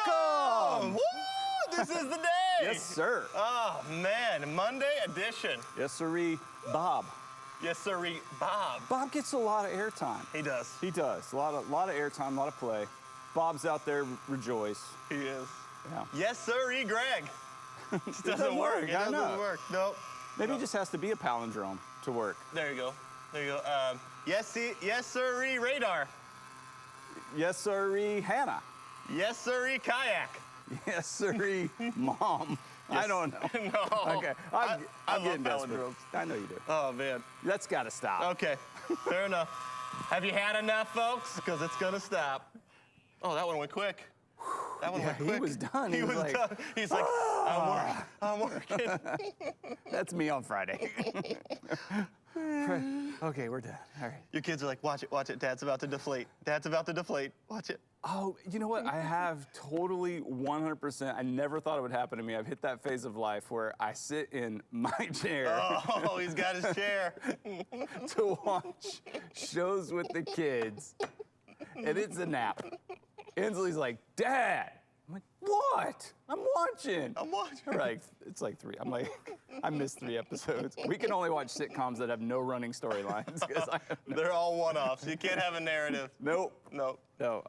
Welcome! Woo! This is the day! Yes, sir. Oh, man. Monday edition. Yes, sirree, Bob. Yes, sirree, Bob. Bob gets a lot of airtime. He does. He does. A lot of airtime, a lot of play. Bob's out there, rejoice. He is. Yeah. Yes, sirree, Greg. It doesn't work. It doesn't work. Nope. Maybe it just has to be a palindrome to work. There you go. There you go. Yes, sirree, radar. Yes, sirree, Hannah. Yes, sirree, kayak. Yes, sirree, Mom. Yes. I don't know. No. Okay. I I'm love getting desperate. palindromes. I know you do. Oh, man. That's got to stop. Okay. Fair enough. Have you had enough, folks? Because it's going to stop. Oh, that one went quick. That one went quick. He was done. He was like, done. He's like, I'm working. That's me on Friday. Okay, we're done. All right. Your kids are like, watch it. Dad's about to deflate. Dad's about to deflate. Watch it. Oh, you know what? I have totally 100%. I never thought it would happen to me. I've hit that phase of life where I sit in my chair Oh, he's got his chair. to watch shows with the kids, and it's a nap. Ainsley's like, Dad. I'm like, what? I'm watching. I'm watching. We're like, it's like 3. I'm like, I missed 3 episodes. We can only watch sitcoms that have no running storylines. They're all one-offs. You can't have a narrative. Nope. Nope. No,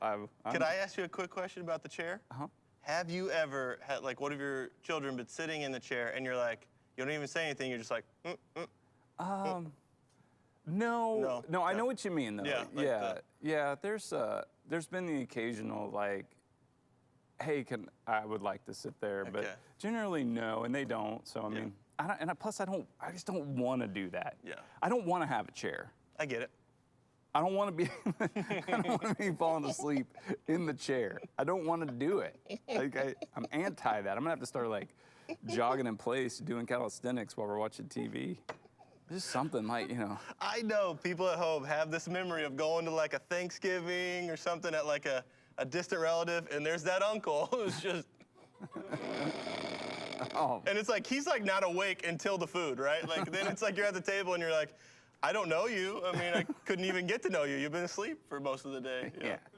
Could I ask you a quick question about the chair? Uh-huh. Have you ever had, like, one of your children been sitting in the chair and you're like, you don't even say anything, you're just like, No, I know what you mean though. Yeah, like yeah. There's been the occasional like, hey, I would like to sit there, Okay. but generally no, and they don't. So I mean, plus I just don't want to do that. Yeah. I don't want to have a chair. I get it. I don't want to be, I don't want to be falling asleep in the chair. I don't want to do it. Like I'm anti that. I'm gonna have to start like jogging in place, doing calisthenics while we're watching TV. Just something like, you know. I know people at home have this memory of going to like a Thanksgiving or something at like a distant relative, and there's that uncle who's just, Oh. and it's like, he's like not awake until the food, right? Like then it's like you're at the table and you're like, I don't know you. I mean, I couldn't even get to know you. You've been asleep for most of the day.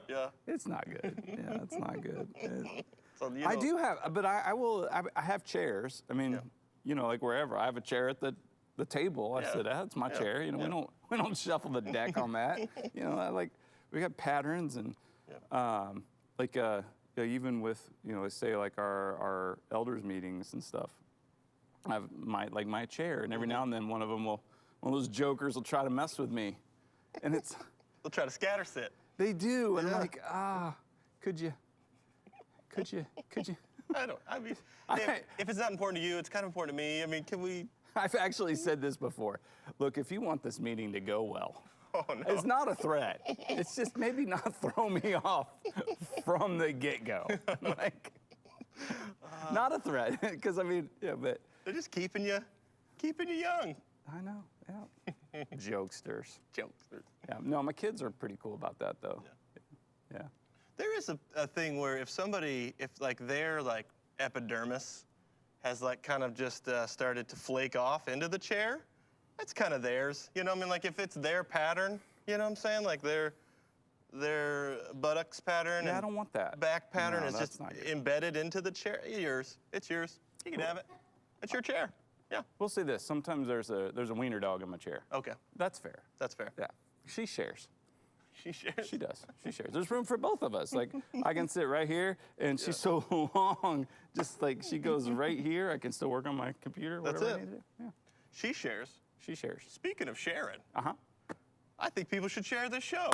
Yeah. It's not good. Yeah, it's not good. So, you I know, do have, but I have chairs. I mean, you know, like wherever. I have a chair at the table. I sit at. It's my chair. You know, we don't shuffle the deck on that. You know, we got patterns and even with, you know, let's say like our elders meetings and stuff. I have my chair, and every now and then one of those jokers will try to mess with me, and it's. they'll try to scatter sit. They do, and I'm like, could you? I mean, if it's not important to you, it's kind of important to me. I mean, can we? I've actually said this before. Look, if you want this meeting to go well, No. it's not a threat. It's just maybe not throw me off from the get-go. Like, not a threat, because I mean, but. They're just keeping you young. I know, yeah. Jokesters. Jokesters. Yeah, no, my kids are pretty cool about that, though. Yeah. There is a thing where if like their like epidermis has like kind of just started to flake off into the chair, that's kind of theirs. You know what I mean? Like if it's their pattern, you know what I'm saying? Like their buttocks pattern Yeah, and I don't want that. back pattern No, is that's just not good. embedded into the chair. It's yours. You can have it. It's your chair. Yeah. We'll say this. Sometimes there's a wiener dog in my chair. Okay. That's fair. That's fair. Yeah. She shares. She shares. She does. She shares. There's room for both of us. Like, I can sit right here, and she's so long, just like she goes right here. I can still work on my computer, whatever That's I it. need to do. Yeah. She shares. She shares. Speaking of sharing, Uh-huh. I think people should share this show.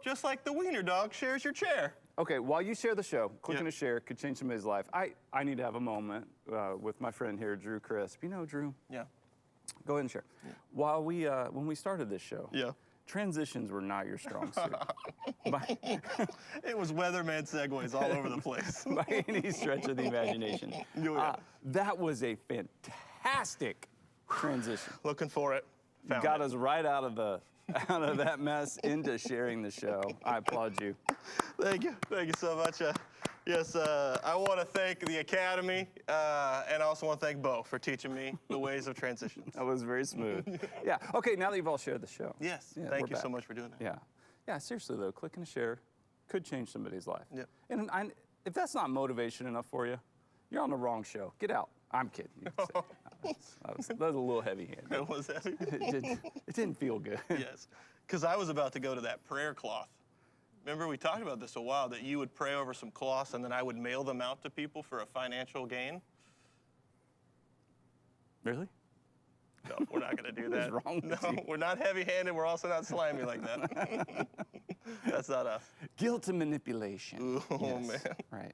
Just like the wiener dog shares your chair. Okay, while you share the show, clicking Yeah. a share could change somebody's life. I need to have a moment with my friend here, Drew Crisp. You know Drew? Yeah. Go ahead and share. Yeah. While when we started this show, transitions were not your strong suit. It was weatherman segues all over the place. By any stretch of the imagination. That was a fantastic transition. Looking for it. Got us right out of that mess into sharing the show. I applaud you. Thank you. Thank you so much. Yes, I want to thank the Academy, and I also want to thank Bo for teaching me the ways of transitions. That was very smooth. Yeah. Okay, now that you've all shared the show. Yes. Yeah, Thank you we're so back. much for doing that. Yeah. Yeah, seriously though, clicking a share could change somebody's life. Yeah. And if that's not motivation enough for you, you're on the wrong show. Get out. I'm kidding. You can say that was a little heavy-handed. It was heavy. It didn't feel good. Yes, because I was about to go to that prayer cloth. Remember, we talked about this a while, that you would pray over some cloths and then I would mail them out to people for a financial gain. Really? No, we're not going to do that. What's wrong with you? We're not heavy-handed. We're also not slimy like that. That's not us. Guilt and manipulation. Oh, Yes, man.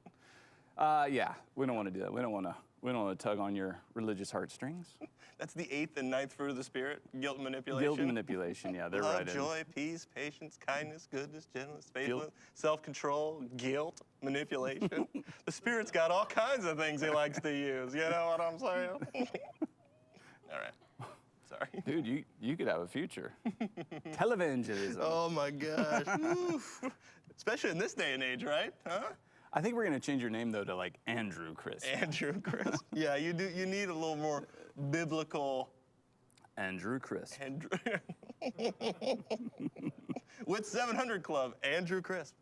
Right. Yeah, we don't want to do that. We don't want to tug on your religious heartstrings. That's the 8th and 9th fruit of the Spirit, guilt and manipulation. Guilt and manipulation. Yeah, they're Love, right. joy, peace, patience, kindness, goodness, gentleness, faithfulness, self-control, guilt, manipulation. The Spirit's got all kinds of things he likes to use. You know what I'm saying? All right. Sorry. Dude, you could have a future. Televangelism. Oh my gosh. Oof. Especially in this day and age, right? Huh? I think we're gonna change your name though to like Andrew Chris. Andrew Chris. Yeah, you do. You need a little more biblical. Andrew Chris. Andrew. With 700 Club, Andrew Crisp.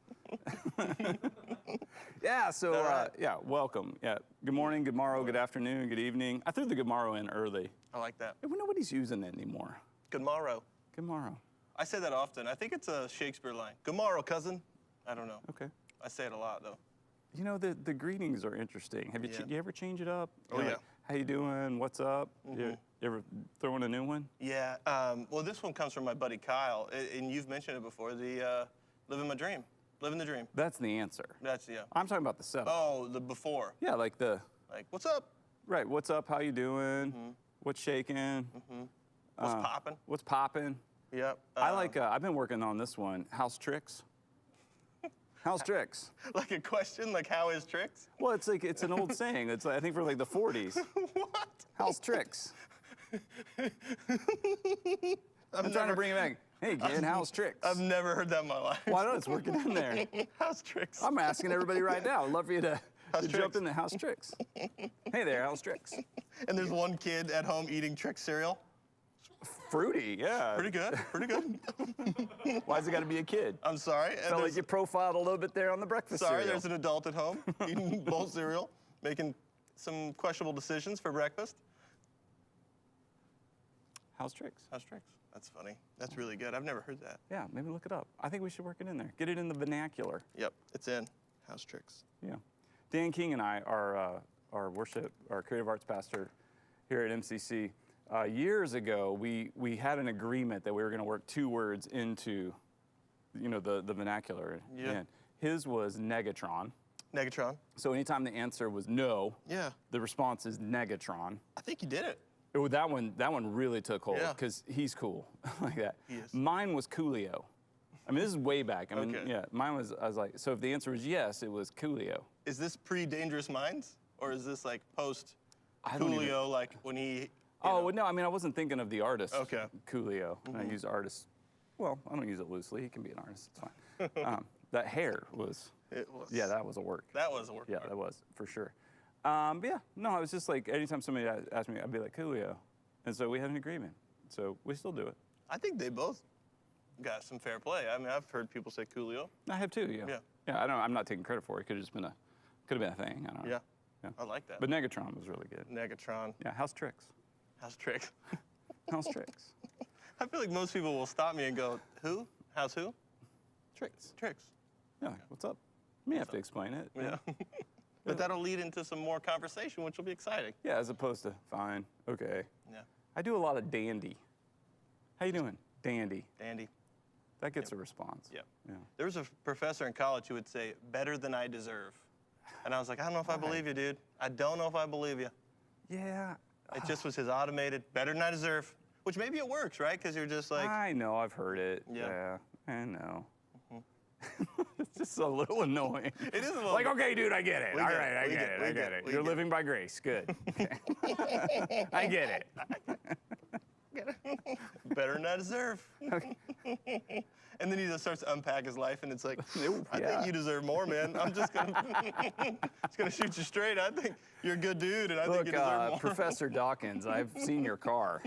Yeah. So All right. yeah, welcome. Yeah. Good morning. Good morrow. Good afternoon. Good evening. I threw the good morrow in early. I like that. Nobody's using it anymore. Good morrow. Good morrow. I say that often. I think it's a Shakespeare line. Good morrow, cousin. I don't know. Okay. I say it a lot though. You know, the greetings are interesting. Have you, Yeah. you ever change it up? Oh, You know, yeah. like, how you doing? What's up? You ever throw in a new one? Yeah. Well, this one comes from my buddy Kyle, and you've mentioned it before. The living my dream, living the dream. That's the answer. That's yeah. I'm talking about the setup. Oh, the before. Yeah, like Like, what's up? right. What's up? How you doing? What's shaking? What's popping? What's popping? Yep. I like. I've been working on this one. How's tricks? How's tricks? Like a question, like how is tricks? Well, it's like it's an old saying. It's like, I think for like the 40s. What? How's tricks? I'm trying to bring it back. Hey, kid, how's tricks? I've never heard that in my life. Why not? It's working in there. How's tricks? I'm asking everybody right now. I'd love for you to How's jump tricks? in the house tricks. Hey there, how's tricks? And there's one kid at home eating Trix cereal. Fruity, yeah. Pretty good. Pretty good. Why's it got to be a kid? I'm sorry. And Felt like there's- you profiled a little bit there on the breakfast sorry, cereal. there's an adult at home eating bowl cereal, making some questionable decisions for breakfast. How's tricks? How's tricks? That's funny. That's really good. I've never heard that. Yeah, maybe look it up. I think we should work it in there. Get it in the vernacular. Yep, it's in. How's tricks? Yeah. Dan King and I are our creative arts pastor here at MCC. Years ago, we had an agreement that we were going to work 2 words into, the vernacular. Yeah. And his was negatron. Negatron. So anytime the answer was no, Yeah. the response is negatron. I think you did it. Oh, that one really took hold Yeah. because he's cool like that. He is. Mine was Coolio. I mean, this is way back. I mean, Okay. yeah, mine was. I was like, so if the answer was yes, it was Coolio. Is this pre-Dangerous Minds? Or is this like post I don't even- Coolio, like when he... Oh, well, no, I mean, I wasn't thinking of the artist. Okay. Coolio. I use artist. Well, I don't use it loosely. He can be an artist. It's fine. That hair was. It was. Yeah, that was a work. That was a work. Yeah, that was for sure. But yeah, no, I was just like, anytime somebody asked me, I'd be like Coolio, and so we had an agreement. So we still do it. I think they both got some fair play. I mean, I've heard people say Coolio. I have too. Yeah. Yeah. Yeah. I don't. I'm not taking credit for it. Could have just been could have been a thing. I don't know. Yeah. Yeah. I like that. But Negatron was really good. Negatron. Yeah. How's tricks? How's tricks? How's tricks? I feel like most people will stop me and go, who? How's who? Tricks. Tricks. Yeah. What's up? You may have to explain it. Yeah. But that'll lead into some more conversation, which will be exciting. Yeah. As opposed to fine. Okay. Yeah. I do a lot of dandy. How you doing? Dandy. Dandy. That gets a response. Yeah. Yeah. There was a professor in college who would say, better than I deserve. And I was like, I don't know if I believe you, dude. I don't know if I believe you. Yeah. It just was his automated, better than I deserve. Which maybe it works, right? Because you're just like, I know. I've heard it. Yeah. I know. It's just a little annoying. it is a little Like, okay, dude, I get it. We All get it. right, I We get get- it. we I get get it. it. We You're get it. living by grace. Good. Okay. I get it. better than I deserve. And then he just starts to unpack his life, and it's like, I Yeah. think you deserve more, man. I'm just gonna, just gonna shoot you straight. I think you're a good dude, and I think Look, you deserve more. Professor Dawkins, I've seen your car.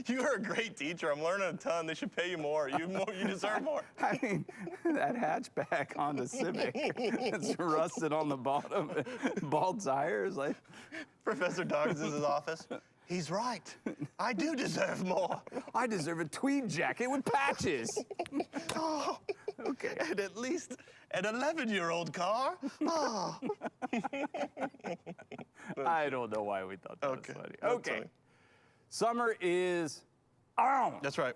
You are a great teacher. I'm learning a ton. They should pay you more. You deserve more. I mean, that hatchback Honda Civic that's rusted on the bottom, bald tires, like. Professor Dawkins is his office. He's right. I do deserve more. I deserve a tweed jacket with patches. Oh, Okay. and at least an 11-year-old car. Oh. I don't know why we thought that Okay, was funny. that's Okay. funny. Summer is on. That's right.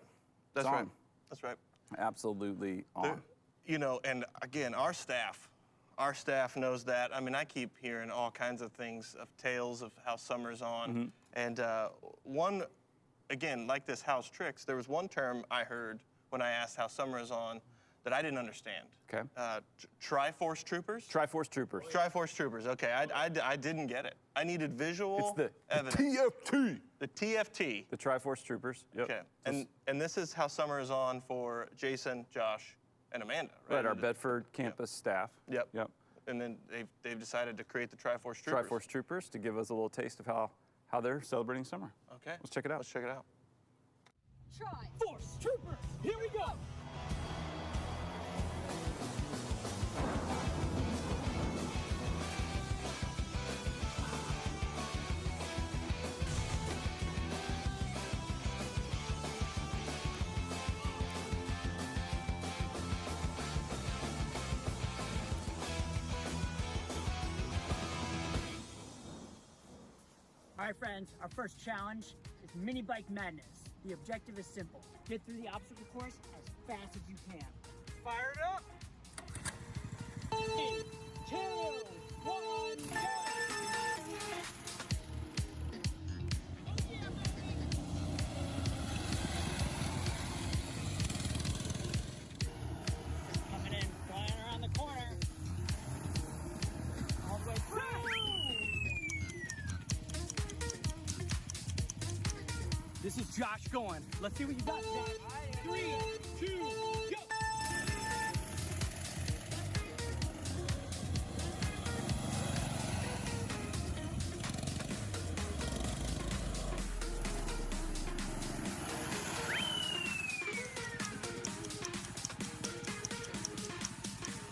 That's It's right. on. That's right. Absolutely on. You know, and again, our staff knows that. I mean, I keep hearing all kinds of things, of tales of how summer's on. And one, again, like this house tricks, there was one term I heard when I asked how summer is on that I didn't understand. Okay. Triforce troopers? Triforce Troopers. Triforce troopers, okay, I didn't get it. I needed visual It's the evidence. TFT. The TFT. The Triforce Troopers. Yep. Okay, and this is how summer is on for Jason, Josh, and Amanda, right? Right, our Bedford campus staff. Yep. Yep. And then they've decided to create the Triforce troopers. Triforce Troopers to give us a little taste of how they're celebrating summer. Okay. Let's check it out. Let's check it out. Triforce Troopers, here we go! All right, friends, our first challenge is Mini Bike Madness. The objective is simple. Get through the obstacle course as fast as you can. Fire it up! 3, 2, 1, go! Coming in, flying around the corner. All the way through! This is Josh going. Let's see what you got, Josh. 3, 2, go!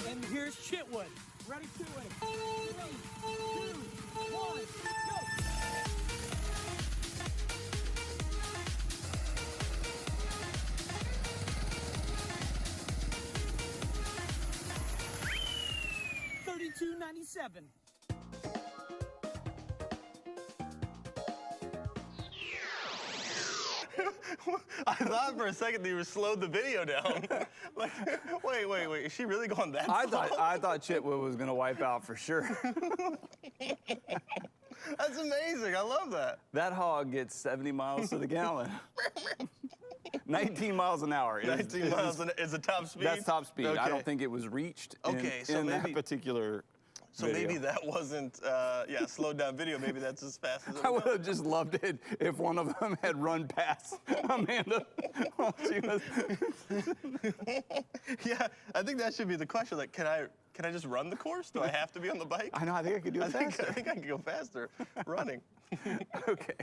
And here's Chitwood. Ready, Chitwood. 3, 2, 1, go! $32.97. I thought for a second that you slowed the video down. Like, wait, is she really going that slow? I thought Chitwood was gonna wipe out for sure. That's amazing, I love that. That hog gets 70 miles to the gallon. 19 miles an hour. 19 miles is the top speed? That's top speed. Okay. I don't think it was reached in that particular So video. maybe that wasn't, slowed down video. Maybe that's as fast as it I was. would have just loved it if one of them had run past Amanda while she was. Yeah, I think that should be the question. Like, can I just run the course? Do I have to be on the bike? I know. I think I could do it I faster. think I can go faster running. Okay.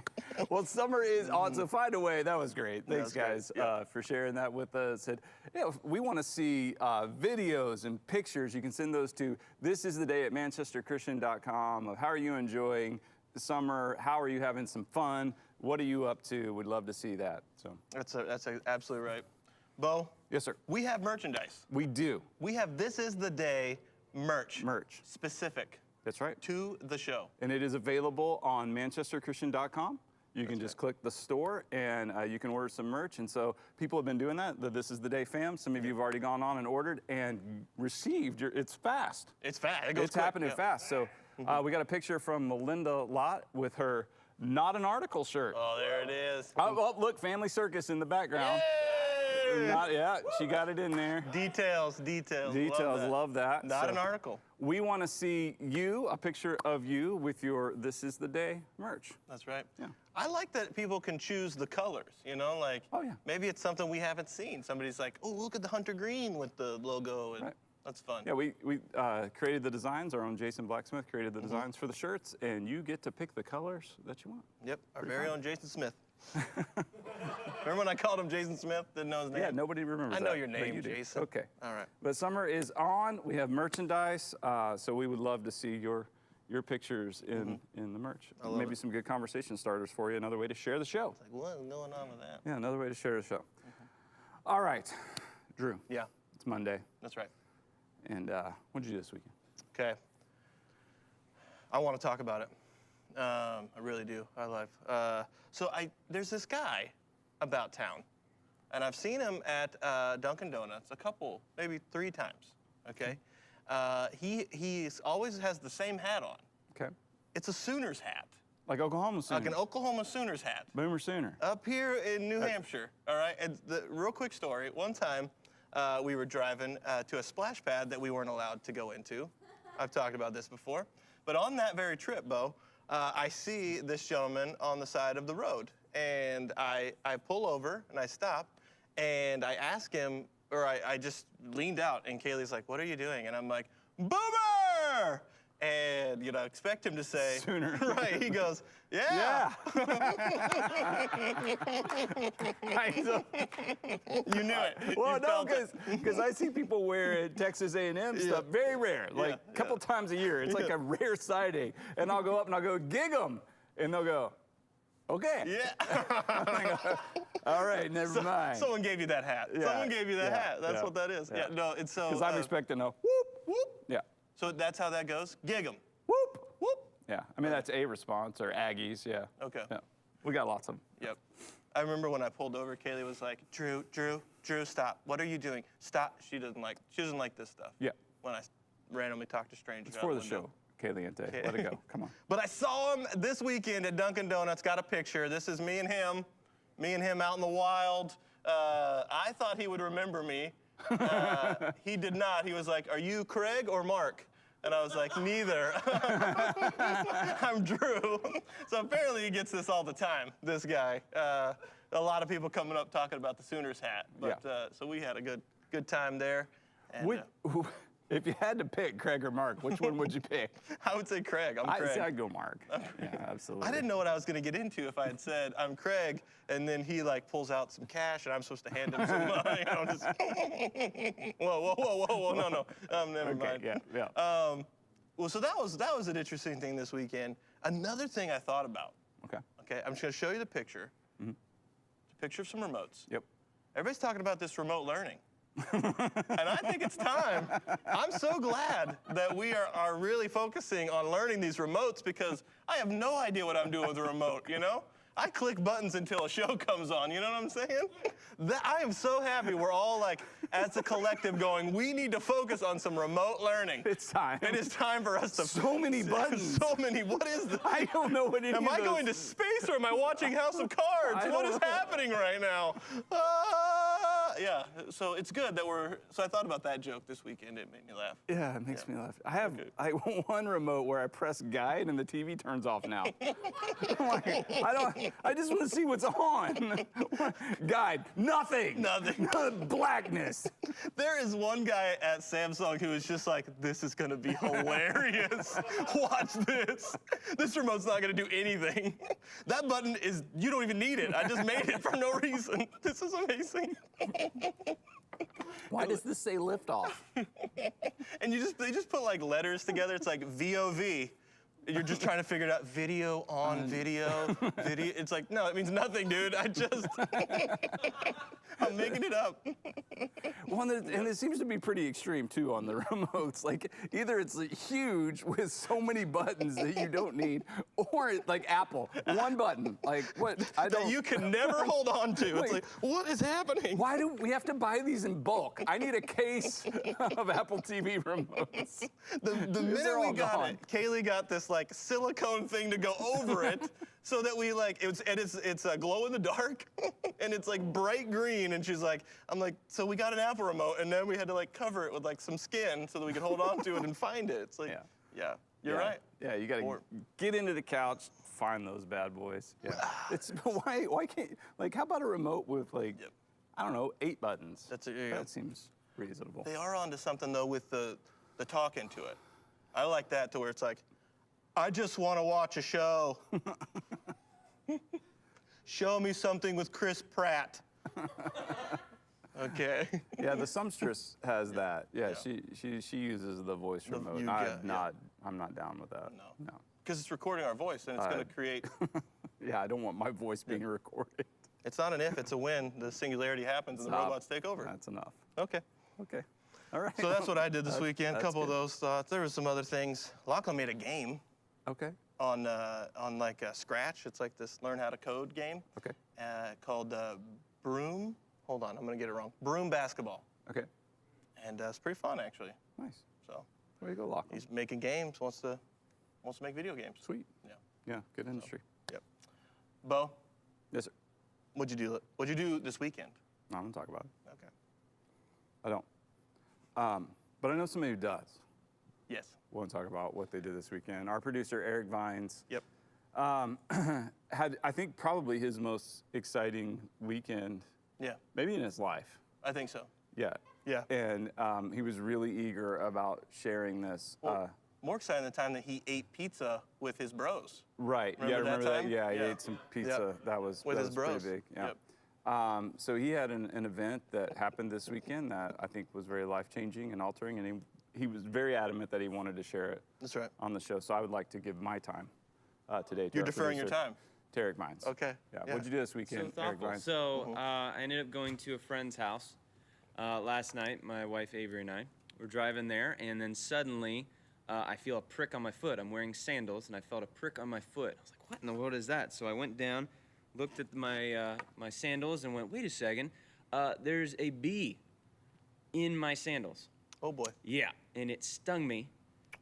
Well, summer is on, so find a way. That was great. Thanks, was great. guys, Yeah. for sharing that with us. And, we want to see videos and pictures. You can send those to thisistheday@manchesterchristian.com of how are you enjoying the summer? How are you having some fun? What are you up to? We'd love to see that. So. That's absolutely right. Bo? Yes, sir. We have merchandise. We do. We have This Is the Day merch. Merch. Specific That's right. to the show. And it is available on manchesterchristian.com. You can just click the store and you can order some merch. And so people have been doing that. The This Is the Day fam. Some of you have already gone on and ordered and received. It's fast. It's fast. It goes It's quick, happening yeah. fast. So we got a picture from Melinda Lott with her Not an Article shirt. Oh, there it is. Oh, look, Family Circus in the background. Yay! Yeah, she got it in there. Details. Details, love that. Not So an article. We want to see you, a picture of you with your This Is the Day merch. That's right. Yeah. I like that people can choose the colors, you know, like Oh, yeah. maybe it's something we haven't seen. Somebody's like, oh, look at the hunter green with the logo. And Right. That's fun. Yeah, we created the designs. Our own Jason Blacksmith created the designs for the shirts, and you get to pick the colors that you want. Yep, our Pretty very fun. own Jason Smith. Remember when I called him Jason Smith? Didn't know his name? Yeah, nobody remembers I know that, your but name, you do. Jason. Okay. All right. But summer is on. We have merchandise, so we would love to see your pictures in the merch. love Maybe it. some good conversation starters for you. Another way to share the show. Like, what's going on with that? Yeah, another way to share the show. All right, Drew. Yeah, It's Monday, that's right. and what did you do this weekend? Okay. I want to talk about it. I really do. There's this guy about town, and I've seen him at Dunkin' Donuts a couple, maybe 3 times. Okay. He always has the same hat on. Okay. It's a Sooners hat, Like Oklahoma Sooners. like an Oklahoma Sooners hat. Boomer Sooner. Up here in New Hampshire, all right? And the real quick story, one time we were driving to a splash pad that we weren't allowed to go into. I've talked about this before. But on that very trip, Bo, I see this gentleman on the side of the road. And I pull over and I stop and I ask him, or I just leaned out and Kaylee's like, what are you doing? And I'm like, Boomer! And, you know, expect him to say, Sooner. Right, he goes, yeah. You knew it. Well, You no, felt it. because I see people wear Texas A&M stuff. Very rare, like a couple times a year. It's like a rare sighting. And I'll go up and I'll go, gig 'em. And they'll go, okay. Yeah. All right, never mind. Someone gave you that hat. Yeah, Someone gave you that yeah, hat. That's yeah, what that is. yeah. Yeah, no, it's so. Because I'm expecting a whoop, Whoop. yeah, So that's how that goes? Gig 'em. whoop. Whoop. Yeah, I mean, that's a response, or Aggies, yeah. Okay. Yeah. We got lots of them. Yep. I remember when I pulled over, Kaylee was like, Drew, stop. What are you doing? Stop. She doesn't like this stuff. Yeah. When I randomly talk to strangers. It's out for the window. show, Kaylee. Let it go. Come on. But I saw him this weekend at Dunkin' Donuts, got a picture. This is me and him out in the wild. I thought he would remember me. He did not. He was like, are you Craig or Mark? And I was like, neither. I'm Drew. So apparently he gets this all the time, this guy. A lot of people coming up talking about the Sooners hat. But so we had a good time there. And, If you had to pick Craig or Mark, which one would you pick? I would say Craig. I'm Craig. I'd go Mark. Yeah, absolutely. I didn't know what I was going to get into if I had said I'm Craig, and then he like pulls out some cash, and I'm supposed to hand him some money. And I'm just, whoa, no, never mind. Yeah. Well, so that was an interesting thing this weekend. Another thing I thought about. Okay, I'm just going to show you the picture. It's a picture of some remotes. Yep. Everybody's talking about this remote learning. And I think it's time. I'm so glad that we are really focusing on learning these remotes because I have no idea what I'm doing with a remote, you know? I click buttons until a show comes on, you know what I'm saying? I am so happy we're all like, as a collective going, we need to focus on some remote learning. It's time. It is time for us to... So many buttons. So many. What is this? I don't know what it is. Am I going to space or am I watching House of Cards? What is happening right now? Yeah, so it's good that so I thought about that joke this weekend. It made me laugh. Yeah, it makes me laugh. I one remote where I press guide and the TV turns off now. I'm like, I just want to see what's on. Guide, nothing. Nothing. Blackness. There is one guy at Samsung who is just like, this is gonna be hilarious. Watch this. This remote's not gonna do anything. That button you don't even need it. I just made it for no reason. This is amazing. Why does this say lift off? And they just put like letters together. It's like VOV. You're just trying to figure it out. Video on video. It's like, no, it means nothing, dude. I'm making it up. Well, and it seems to be pretty extreme, too, on the remotes. Like, either it's like, huge with so many buttons that you don't need, or like Apple, one button. Like, what? That you can never hold on to. It's like, what is happening? Why do we have to buy these in bulk? I need a case of Apple TV remotes. The minute we got it, Kaylee got this like silicone thing to go over it, so that we like it's a glow in the dark, and it's like bright green. And she's like, I'm like, so we got an Apple remote, and then we had to like cover it with like some skin so that we could hold on to it and find it. It's like, yeah, you're right. Yeah, you gotta get into the couch, find those bad boys. Yeah. It's why can't like how about a remote with like I don't know 8 buttons? That seems reasonable. They are onto something though with the talking to it. I like that to where it's like, I just want to watch a show. Show me something with Chris Pratt. Okay. Yeah, the Sumstress has that. Yeah, she uses the voice remote. I'm not down with that. No. Because it's recording our voice and it's going to create. Yeah, I don't want my voice being recorded. It's not an if, it's a when. The singularity happens and the robots take over. That's enough. Okay. Okay. All right. So that's what I did this weekend. A couple of those thoughts. There were some other things. Lachlan made a game. Okay. On like Scratch. It's like this learn how to code game. Okay. Called Broom. Hold on, I'm gonna get it wrong. Broom basketball. Okay. And it's pretty fun actually. Nice. So. Way to go, Lachlan. He's making games. Wants to make video games. Sweet. Yeah. Yeah. Good industry. Yep. Bo. Yes, sir. What'd you do this weekend? No, I don't talk about it. Okay. I don't. But I know somebody who does. Yes. Want to talk about what they did this weekend. Our producer, Eric Vines, Yep. had, I think, probably his most exciting weekend, Yeah. maybe in his life. I think so. Yeah. Yeah. And he was really eager about sharing this. Well, more exciting the time that he ate pizza with his bros. Right. Remember that time? Yeah, he Yeah. ate some pizza. Yep. That was With his pretty bros. big. Yeah. Yep. So he had an event that happened this weekend that I think was very life-changing and altering, and he was very adamant that he wanted to share it. That's right. On the show. So I would like to give my time today to You're our deferring your producer, time. to Eric Vines. Okay. Yeah. What'd you do this weekend, Eric Vines? So I ended up going to a friend's house last night. My wife Avery and I were driving there, and then suddenly I feel a prick on my foot. I'm wearing sandals, and I felt a prick on my foot. I was like, "What in the world is that?" So I went down, looked at my my sandals, and went, "Wait a second. There's a bee in my sandals." Oh boy. Yeah, and it stung me,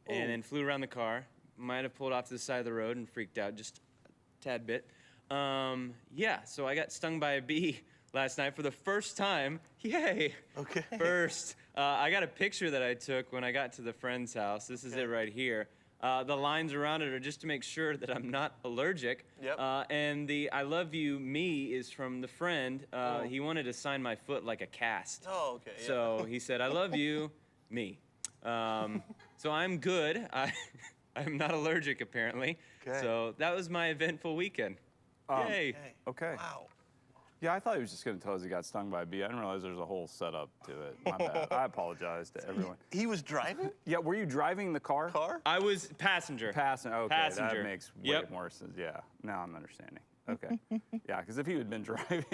and then flew around the car. Might have pulled off to the side of the road and freaked out just a tad bit. Yeah, so I got stung by a bee last night for the first time. Yay! Okay. First, I got a picture that I took when I got to the friend's house. This is it right here. The lines around it are just to make sure that I'm not allergic. Yep. And the "I love you, me" is from the friend. He wanted to sign my foot like a cast. Oh, okay. Yeah. So he said, "I love you, me." So I'm good. I'm not allergic, apparently. Okay. So that was my eventful weekend. Yay. Okay. Wow. Yeah, I thought he was just going to tell us he got stung by a bee. I didn't realize there's a whole setup to it. My bad. I apologize to everyone. He was driving? Yeah, were you driving the car? I was passenger. Passenger. Okay, Passenger. that makes way more sense. Yeah, now I'm understanding. Okay. Yeah, because if he had been driving,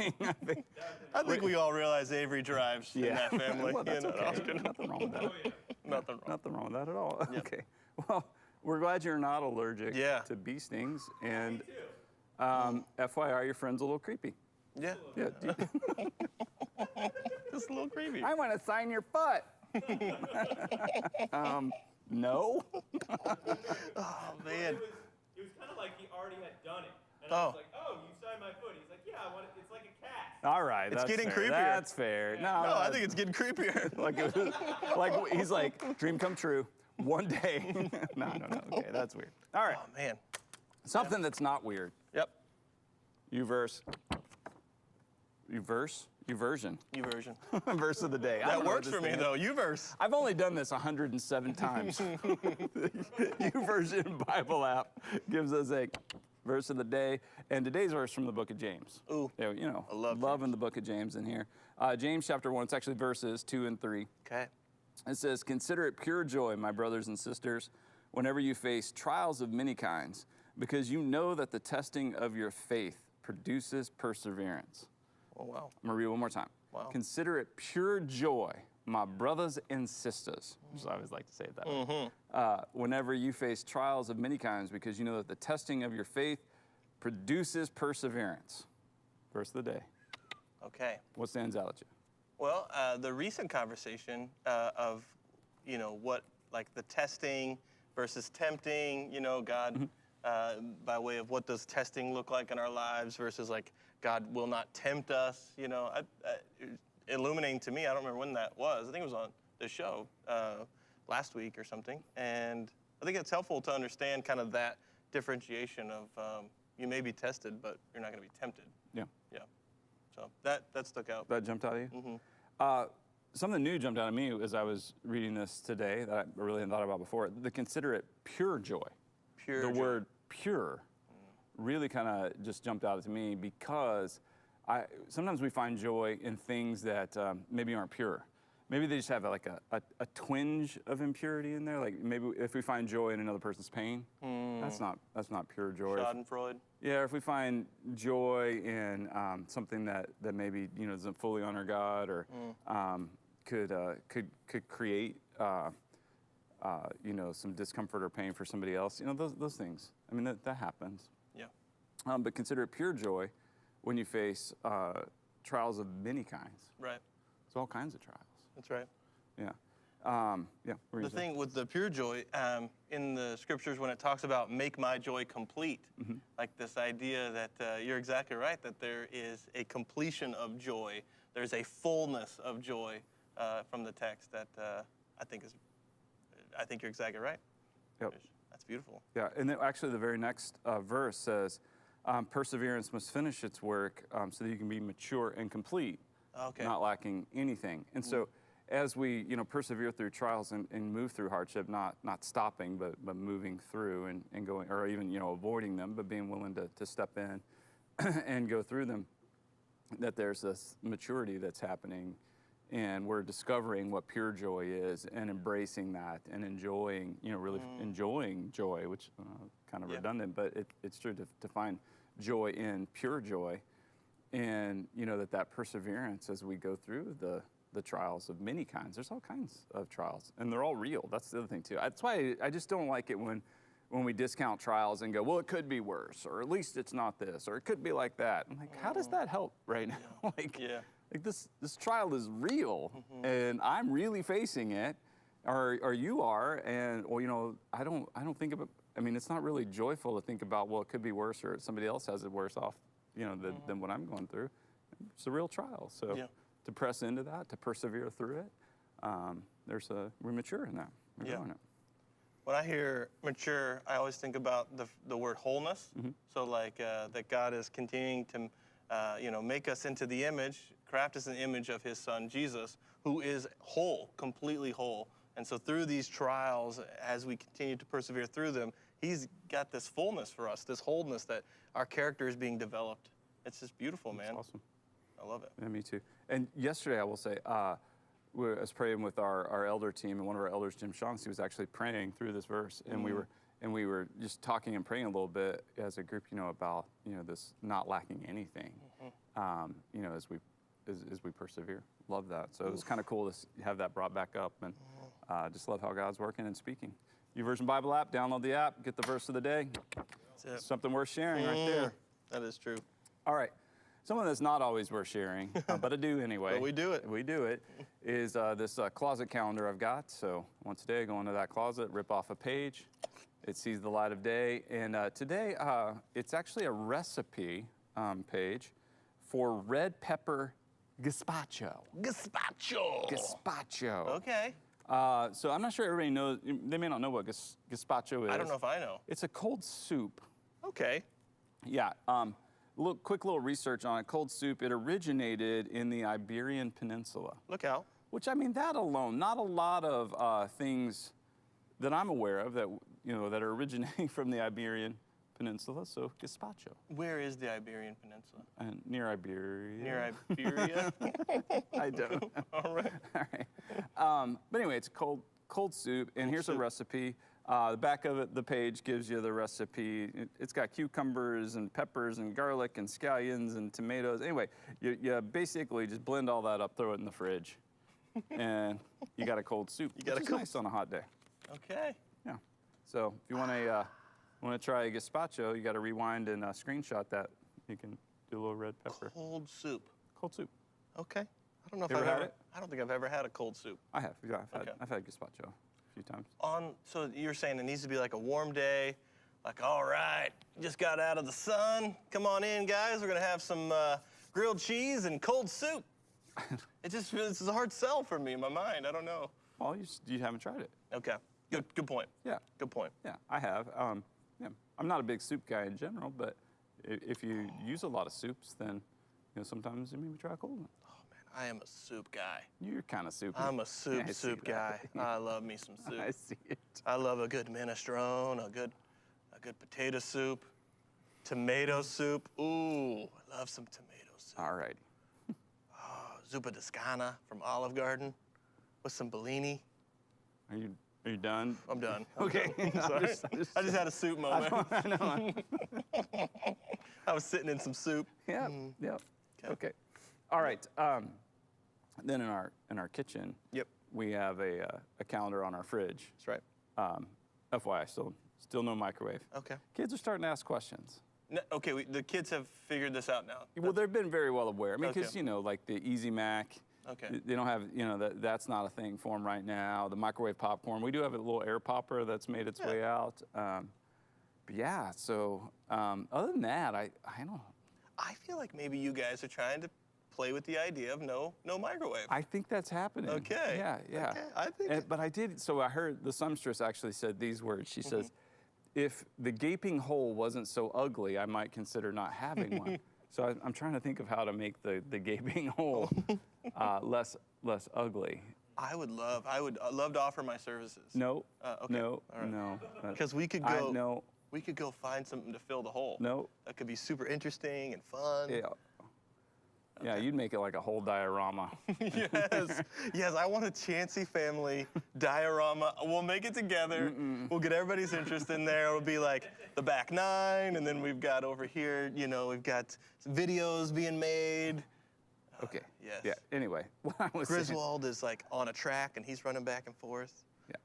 I think we all realize Avery drives in that family. Well, that's you know, okay. Austin. Nothing wrong with that. Nothing wrong. Nothing wrong with that at all. Okay. Well, we're glad you're not allergic to bee stings. And FYI, your friend's a little creepy. Yeah. Yeah. Just a little creepy. I want to sign your foot. No. Oh, man. It was kind of like he already had done it. And I I was was like, "Oh, you signed my foot." He's like, "Yeah, I want it. It's like a cast." All right. It's that's getting fair. creepier. That's fair. No, No, I think it's getting creepier. like it was, like he's like, dream come true. One day. No. Okay, that's weird. All right. Oh, man. Something that's not weird. Yep. Uversion. Uversion. Verse of the day. I That don't know what works this for me, thing is. though. Uverse. I've only done this 107 times. Uversion Bible app gives us a verse of the day, and today's verse from the book of James. Ooh. Yeah, you know, I love loving James. the book of James in here. James chapter 1, it's actually verses 2 and 3. Okay. It says, "Consider it pure joy, my brothers and sisters, whenever you face trials of many kinds, because you know that the testing of your faith produces perseverance." Oh, wow. I'm going to read it one more time. Wow. "Consider it pure joy, my brothers and sisters," which I always like to say it that way, "whenever you face trials of many kinds, because you know that the testing of your faith produces perseverance." Verse of the day. Okay. What stands out at you? Well, the recent conversation of, you know, what, like the testing versus tempting, God, by way of what does testing look like in our lives versus like God will not tempt us, illuminating to me. I don't remember when that was. I think it was on the show last week or something. And I think it's helpful to understand kind of that differentiation of you may be tested, but you're not going to be tempted. Yeah. Yeah. So that stuck out. That jumped out at you? Something new jumped out at me as I was reading this today that I really hadn't thought about before. The consider it pure joy. Pure The joy. word pure really kind of just jumped out to me because sometimes we find joy in things that maybe aren't pure. Maybe they just have like a twinge of impurity in there. Like maybe if we find joy in another person's pain, that's not pure joy. Schadenfreude. Yeah, or if we find joy in something that maybe doesn't fully honor God or could create some discomfort or pain for somebody else. Those things. I mean that happens. Yeah. But consider it pure joy when you face trials of many kinds. Right. It's all kinds of trials. That's right. Yeah. Yeah. What were you The saying? thing with the pure joy, in the scriptures when it talks about make my joy complete, like this idea that you're exactly right, that there is a completion of joy. There's a fullness of joy from the text that I think you're exactly right. Yep. That's beautiful. Yeah, and then actually the very next verse says, perseverance must finish its work so that you can be mature and complete, Okay. not lacking anything. And so as we persevere through trials and move through hardship, not stopping, but moving through and going, or even avoiding them, but being willing to step in and go through them, that there's this maturity that's happening, and we're discovering what pure joy is and embracing that and enjoying, really enjoying joy, which kind of redundant, but it's true to find joy in pure joy, and that perseverance as we go through the trials of many kinds. There's all kinds of trials, and they're all real. That's the other thing too. That's why I just don't like it when we discount trials and go, well, it could be worse, or at least it's not this, or it could be like that. I'm like, how does that help right now? Like this trial is real, and I'm really facing it, or you are, and I don't think about. I mean, it's not really joyful to think about, well, it could be worse, or somebody else has it worse off, than what I'm going through. It's a real trial, so to press into that, to persevere through it, we're mature in that. We're doing it. When I hear mature, I always think about the word wholeness. So like that God is continuing to, make us into the image, craft us an image of His Son Jesus, who is whole, completely whole. And so through these trials, as we continue to persevere through them, He's got this fullness for us, this wholeness that our character is being developed. It's just beautiful, man. That's awesome. I love it. Yeah, me too. And yesterday, I will say, I was praying with our elder team, and one of our elders, Jim Shaughnessy, was actually praying through this verse, and we were just talking and praying a little bit as a group, about this not lacking anything, as we persevere. Love that. So it was kind of cool to have that brought back up, and just love how God's working and speaking. YouVersion Bible app, download the app, get the verse of the day. That's it. Something worth sharing right there. That is true. All right. Someone that's not always worth sharing, but I do anyway. But we do it. We do it, is this closet calendar I've got. So once a day, I go into that closet, rip off a page. It sees the light of day. And today, it's actually a recipe page for red pepper gazpacho. Gazpacho. Gazpacho. Okay. So I'm not sure everybody knows. They may not know what gazpacho is. I don't know if I know. It's a cold soup. Okay. Yeah. Quick little research on it. Cold soup, it originated in the Iberian Peninsula. Look out. Which, I mean, that alone, not a lot of things that I'm aware of that, that are originating from the Iberian Peninsula. So, gazpacho. Where is the Iberian Peninsula? Near Iberia. Near Iberia? I don't. All right. All right. But anyway, it's cold soup, and here's a recipe. The back of it, the page gives you the recipe. It's got cucumbers and peppers and garlic and scallions and tomatoes. Anyway, you basically just blend all that up, throw it in the fridge, and you got a cold soup. Which is nice on a hot day. Okay. Yeah. So if you want to try a gazpacho, you got to rewind and screenshot that. You can do a little red pepper. Cold soup. Cold soup. Okay. I don't know if You I've ever had ever. it? I don't think I've ever had a cold soup. I have. Yeah, Okay. I've had gazpacho. few times. So you're saying it needs to be like a warm day, like, all right, just got out of the sun. Come on in, guys. We're gonna have some grilled cheese and cold soup. This is a hard sell for me in my mind. I don't know. Well, you haven't tried it. Okay, good point. Yeah. Good point. Yeah, I have. Yeah. I'm not a big soup guy in general, but if you use a lot of soups, then sometimes you maybe try a cold one. Oh man, I am a soup guy. You're kind of soupy. I'm a Yeah, I see soup guy. that. I love me some soup. I see it. I love a good minestrone, a good potato soup, tomato soup. Ooh, I love some tomato soup. All right. Zuppa Toscana from Olive Garden with some Bellini. Are you done? I'm done. Okay. Sorry. I just had a soup moment. I know. I was sitting in some soup. Yeah. Yeah. Okay. All right. Then in our kitchen, Yep. we have a calendar on our fridge. That's right. FYI, still no microwave. Okay. Kids are starting to ask questions. No, okay, the kids have figured this out now. Well, they've been very well aware. I mean, because Okay. like the Easy Mac. Okay. They don't have, that's not a thing for them right now. The microwave popcorn. We do have a little air popper that's made its way out. But yeah, so other than that, I don't. I feel like maybe you guys are trying to play with the idea of no microwave. I think that's happening. Okay. Yeah, yeah. Okay, I think. But I did. So I heard the songstress actually said these words. She says, "If the gaping hole wasn't so ugly, I might consider not having one." So I'm trying to think of how to make the gaping hole less ugly. I would love to offer my services. No. Okay. No. All right. No. Because we could go. No. We could go find something to fill the hole. No. That could be super interesting and fun. Yeah. Yeah, you'd make it like a whole diorama. Yes, I want a Chansey family diorama. We'll make it together. We'll get everybody's interest in there. It'll be like the back nine, and then we've got over here, we've got videos being made. Okay. Yes. Yeah. Anyway, what I was saying. Griswold is like on a track, and he's running back and forth. Yeah.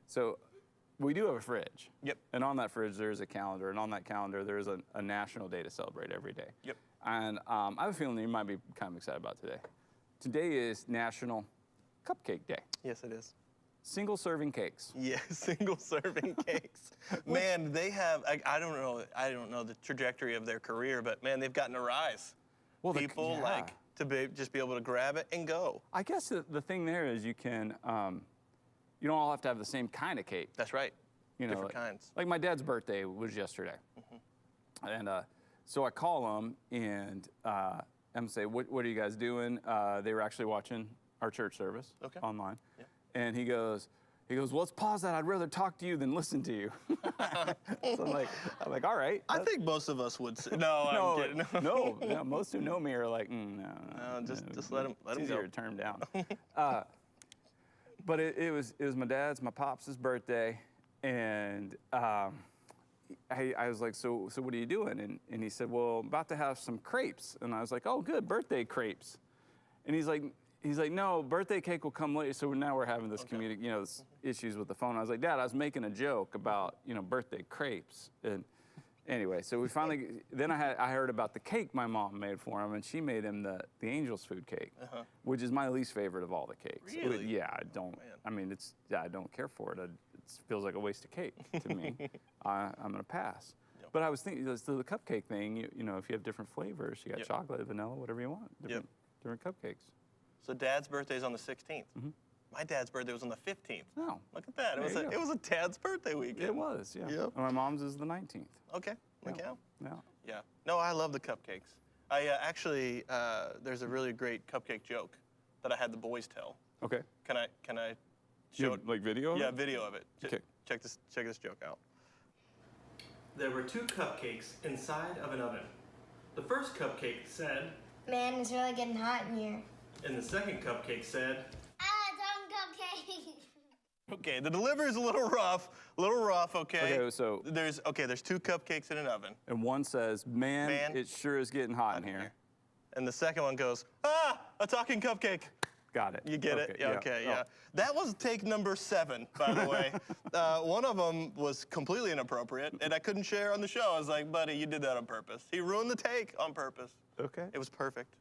So we do have a fridge. Yep. And on that fridge, there's a calendar, and on that calendar, there's a national day to celebrate every day. Yep. And I have a feeling that you might be kind of excited about today. Today is National Cupcake Day. Yes, it is. Single serving cakes. Yeah, single serving cakes. Man, they have. I don't know the trajectory of their career, but man, they've gotten a rise. Well, People yeah. like to just be able to grab it and go. I guess the thing there is you can, you don't all have to have the same kind of cake. That's right. Different like, kinds. Like my dad's birthday was yesterday. And so I call him and say, what are you guys doing? They were actually watching our church service online. Yeah. And he goes, well, let's pause that. I'd rather talk to you than listen to you. So I'm like, all right. I think most of us would say, no, I'm kidding. No, most who know me are like, no. Just let him It's go. easier to turn down. But it was my pops' birthday, and I was like, so what are you doing? And he said, well, I'm about to have some crepes. And I was like, oh, good, birthday crepes. And he's like, no, birthday cake will come later. So now we're having this this issues with the phone. I was like, Dad, I was making a joke about, birthday crepes. And anyway, so we finally, then I heard about the cake my mom made for him, and she made him the Angel's Food cake, which is my least favorite of all the cakes. Really? Yeah, I don't, I mean, I don't care for it. It feels like a waste of cake to me. I'm gonna pass. Yep. But I was thinking, so the cupcake thing, if you have different flavors, you got chocolate, vanilla, whatever you want, different cupcakes. So Dad's birthday's on the 16th. My dad's birthday was on the 15th. Oh. Look at that. It was a dad's birthday weekend. It was, yeah. Yep. And my mom's is the 19th. Okay. Okay. Yeah. Yeah. No, I love the cupcakes. I actually, there's a really great cupcake joke that I had the boys tell. Okay. Can I show it? Like video? Yeah, video of it. Okay. Check this joke out. There were 2 cupcakes inside of an oven. The first cupcake said, Man, it's really getting hot in here. and the second cupcake said, Tung cupcake. okay, the delivery's a little rough, okay? Okay, so. There's 2 cupcakes in an oven. And one says, man, it sure is getting hot in here. And the second one goes, a talking cupcake. Got it. You get it? Yeah. Okay, yeah. That was take number 7, by the way. One of them was completely inappropriate, and I couldn't share on the show. I was like, buddy, you did that on purpose. He ruined the take on purpose. Okay. It was perfect.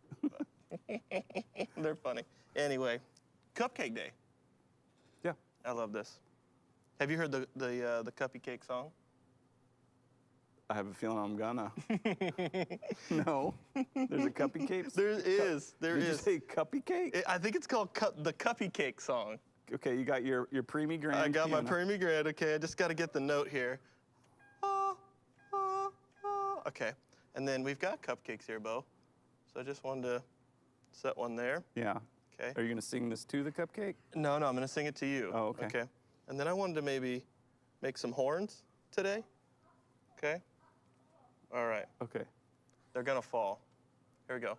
They're funny. Anyway, Cupcake Day. Yeah. I love this. Have you heard the Cuppy Cake song? I have a feeling I'm gonna. No. There's a cuppy cake? There is. Did you say cuppy cake? I think it's called the Cuppy Cake song. Okay, you got your preemie grand. I got my piano. preemie grand. Okay, I just got to get the note here. Okay, and then we've got cupcakes here, Bo. So I just wanted to set one there. Yeah. Okay. Are you gonna sing this to the cupcake? No, I'm gonna sing it to you. Oh, okay. Okay. And then I wanted to maybe make some horns today. Okay. All right. Okay. They're gonna fall. Here we go.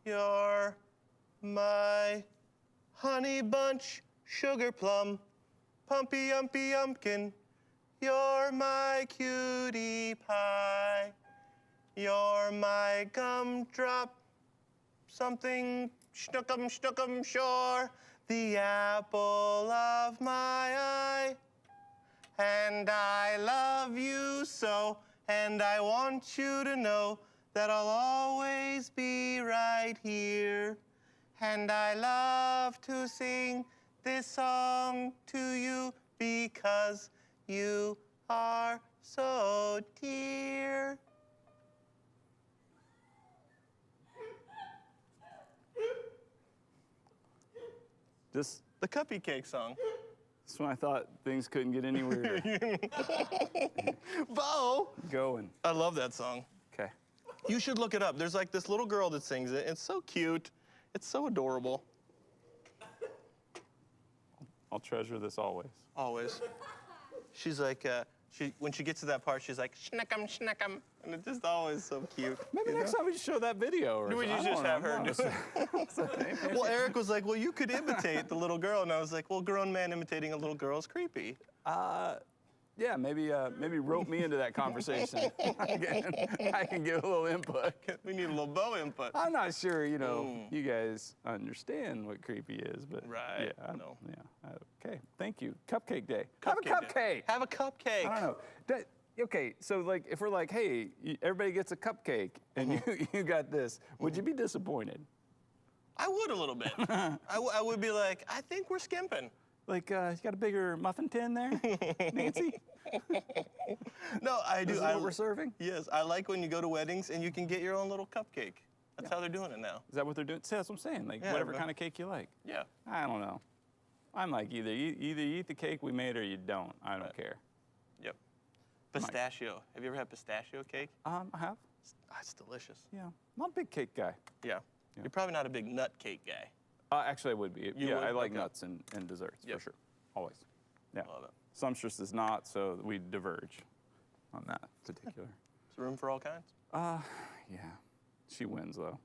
You're my honey bunch, sugar plum, pumpy umpy umpkin. You're my cutie pie. You're my gumdrop, something snookum sure. The apple of my eye. And I love you so, and I want you to know that I'll always be right here. And I love to sing this song to you because you are so dear. This The Cuppy Cake song. is when I thought things couldn't get any weirder. Bo! Going. I love that song. Okay. You should look it up. There's like this little girl that sings it. It's so cute. It's so adorable. I'll treasure this always. Always. She's like, when she gets to that part, she's like, schnickum, schnickum. And it's just always so cute. Maybe you next know? time we should show that video. Or We something. should just have her do it. Well, Eric was like, well, you could imitate the little girl. And I was like, well, grown man imitating a little girl is creepy. Yeah, maybe rope me into that conversation. I can give a little input. We need a little Bo input. I'm not sure, you guys understand what creepy is, but Right, yeah, no. yeah. Okay, thank you. Cupcake day. Cupcake Have a cupcake. day. Have a cupcake. I don't know. Okay, so like if we're like, hey, everybody gets a cupcake, and you got this, would you be disappointed? I would a little bit. I would be like, I think we're skimping. Like, you got a bigger muffin tin there, Nancy? No, I do. This is what we're serving? Yes, I like when you go to weddings and you can get your own little cupcake. That's how they're doing it now. Is that what they're doing? See, that's what I'm saying. Like, Yeah, whatever but- kind of cake you like. Yeah. I don't know. I'm like, either you eat the cake we made or you don't. I don't care. Yep. Pistachio. Have you ever had pistachio cake? I have. It's delicious. Yeah. Not a big cake guy. Yeah. You're probably not a big nut cake guy. Actually, I would be. You yeah, would? I like Okay. nuts and desserts Yep. for sure. Always. Yeah. Love it. Sumptuous is not, so we diverge on that particular. There's room for all kinds. Yeah. She wins, though.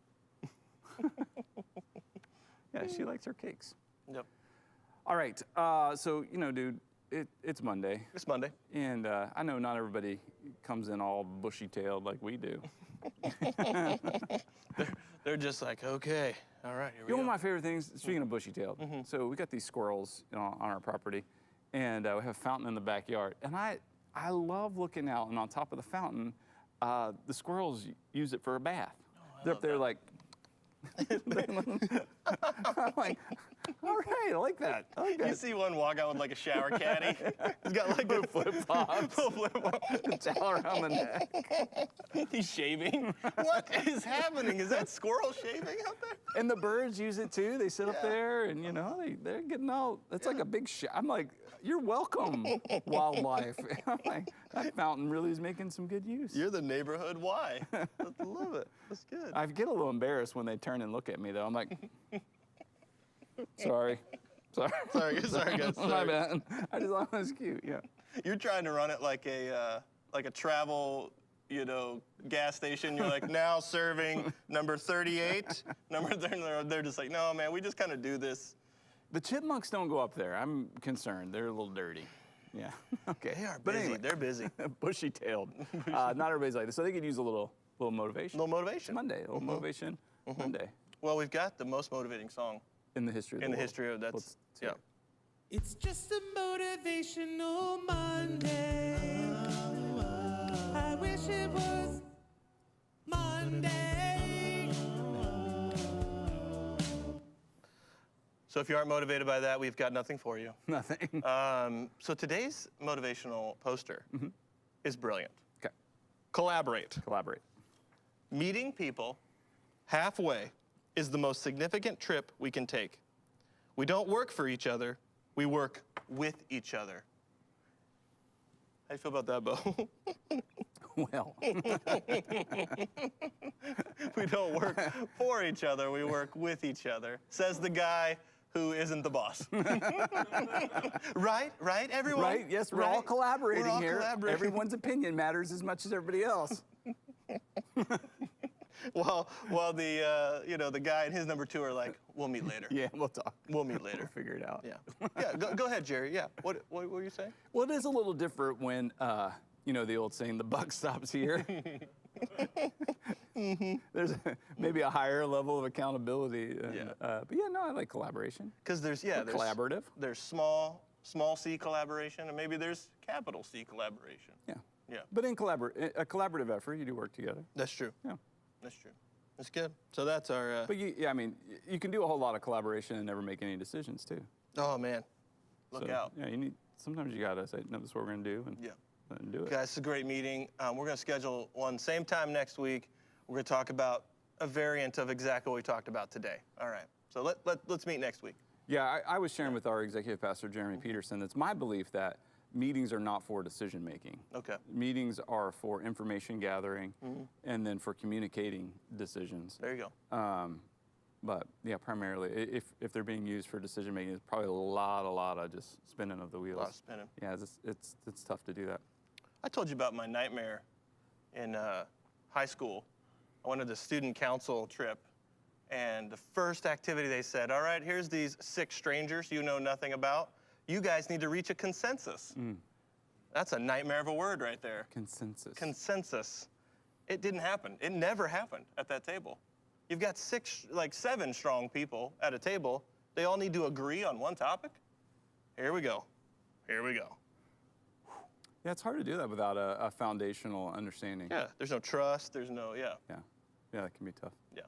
Yeah, she likes her cakes. Yep. All right. So, dude, it's Monday. It's Monday. And I know not everybody comes in all bushy-tailed like we do. They're just like, okay, all right, here we You know, go. one of my favorite things, speaking of bushy-tailed, so we got these squirrels on our property, and we have a fountain in the backyard. And I love looking out, and on top of the fountain, the squirrels use it for a bath. They're up there like, I'm like, all right, I like that. I like You that. see one walk out with like a shower caddy. He's got like a Flip-flops, towel around the neck. He's shaving. What is happening? Is that squirrel shaving out there? And the birds use it too. They sit up there, and they're getting out. It's like a big I'm like, you're welcome, wildlife. I'm like, that fountain really is making some good use. You're the neighborhood Y. I love it. That's good. I get a little embarrassed when they turn and look at me, though. I'm like, sorry. Sorry, guys. My Sorry. bad. I just thought it was cute. Yeah. You're trying to run it like a travel, gas station. You're like, now serving number 38. They're just like, no, man, we just kind of do this. The chipmunks don't go up there. I'm concerned. They're a little dirty. Yeah. Okay. They are But busy. anyway, They're busy. bushy-tailed. Not everybody's like this, so they could use a little motivation. Little motivation. Monday, a little motivation. Monday. Well, we've got the most motivating song In the history of the in the world. history of Let's yeah. hear it. It's just a motivational Monday. I wish it was Monday. So if you aren't motivated by that, we've got nothing for you. Nothing. So today's motivational poster is brilliant. Okay. Collaborate. Collaborate. Meeting people halfway is the most significant trip we can take. We don't work for each other, we work with each other. How do you feel about that, Bo? Well, We don't work for each other, we work with each other, says the guy who isn't the boss. Right, everyone? right? Yes, we're all Right? collaborating We're all here. collaborating. Everyone's opinion matters as much as everybody else. While the guy and his number two are like, we'll meet later. Yeah, we'll talk. We'll meet We'll later. figure it out. Yeah. Go ahead, Jerry. Yeah. What were you saying? Well, it is a little different when, the old saying, the buck stops here. There's maybe a higher level of accountability. And, but yeah, no, I like collaboration. Because there's collaborative. There's small C collaboration, and maybe there's capital C collaboration. Yeah. Yeah. But in a collaborative effort, you do work together. That's true. Yeah. That's true. That's good. So that's our. But you can do a whole lot of collaboration and never make any decisions too. Oh man, look So, out. Yeah, sometimes you gotta say, no, this is what we're gonna do, and do it. Guys, it's a great meeting. We're going to schedule one same time next week. We're going to talk about a variant of exactly what we talked about today. All right. So let's meet next week. Yeah, I was sharing with our executive pastor, Jeremy Peterson, it's my belief that meetings are not for decision making. Okay. Meetings are for information gathering and then for communicating decisions. There you go. But yeah, primarily, if they're being used for decision making, it's probably a lot of just spinning of the wheels. A lot of spinning. Yeah, it's tough to do that. I told you about my nightmare in high school. I went on a student council trip, and the first activity they said, all right, here's these 6 strangers you know nothing about. You guys need to reach a consensus. That's a nightmare of a word right there. Consensus. Consensus. It didn't happen. It never happened at that table. You've got 7 strong people at a table. They all need to agree on one topic. Here we go. Yeah, it's hard to do that without a foundational understanding. Yeah, there's no trust. There's no, Yeah, that can be tough. Yeah.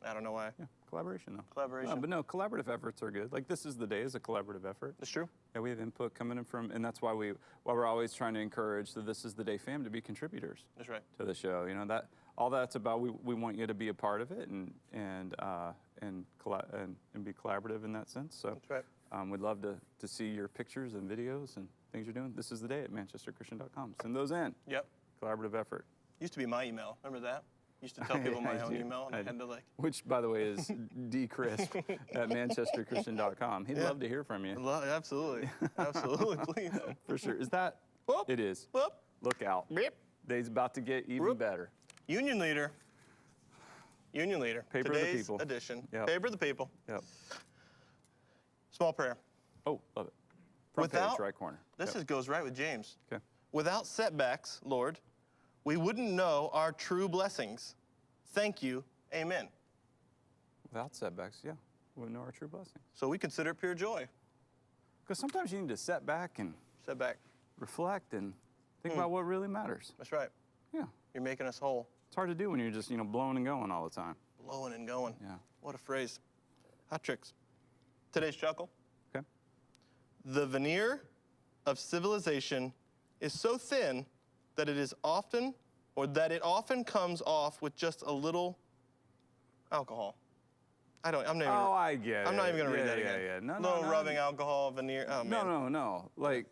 I don't know why. Yeah, collaboration though. Collaboration. But no, collaborative efforts are good. Like This Is the Day is a collaborative effort. That's true. Yeah, we have input coming in from, and that's why we're always trying to encourage the This Is the Day fam to be contributors. That's right. To the show. All that's about. We want you to be a part of it and be collaborative in that sense. So That's right. we'd love to see your pictures and videos and things you're doing. This is the day at manchesterchristian.com. Send those in. Yep. Collaborative effort. Used to be my email. Remember that? Used to tell people my own email, and I had to Which, by the way, is dcrisp at manchesterchristian.com. He'd love to hear from you. Absolutely. Absolutely, please. For sure. Is that? Whoop. It is. Whoop. Look out. Beep. Day's about to get even Whoop. better. Union leader. Paper of the Today's people. edition. Yep. Paper of the people. Yep. Small prayer. Oh, love it. Front page, Without- right corner. This Yep. goes right with James. Okay. Without setbacks, Lord, we wouldn't know our true blessings. Thank you. Amen. Without setbacks, yeah, we know our true blessing. So we consider it pure joy. Because sometimes you need to set back and Setback. reflect and think about what really matters. That's right. Yeah. You're making us whole. It's hard to do when you're just, blowing and going all the time. Blowing and going. Yeah. What a phrase. Hot tricks. Today's chuckle. Okay. The veneer of civilization is so thin that it often comes off with just a little alcohol. I'm not even, Oh, I get it. I'm not even gonna read that again. Yeah. No, little no. rubbing alcohol veneer. Oh man. No. Like,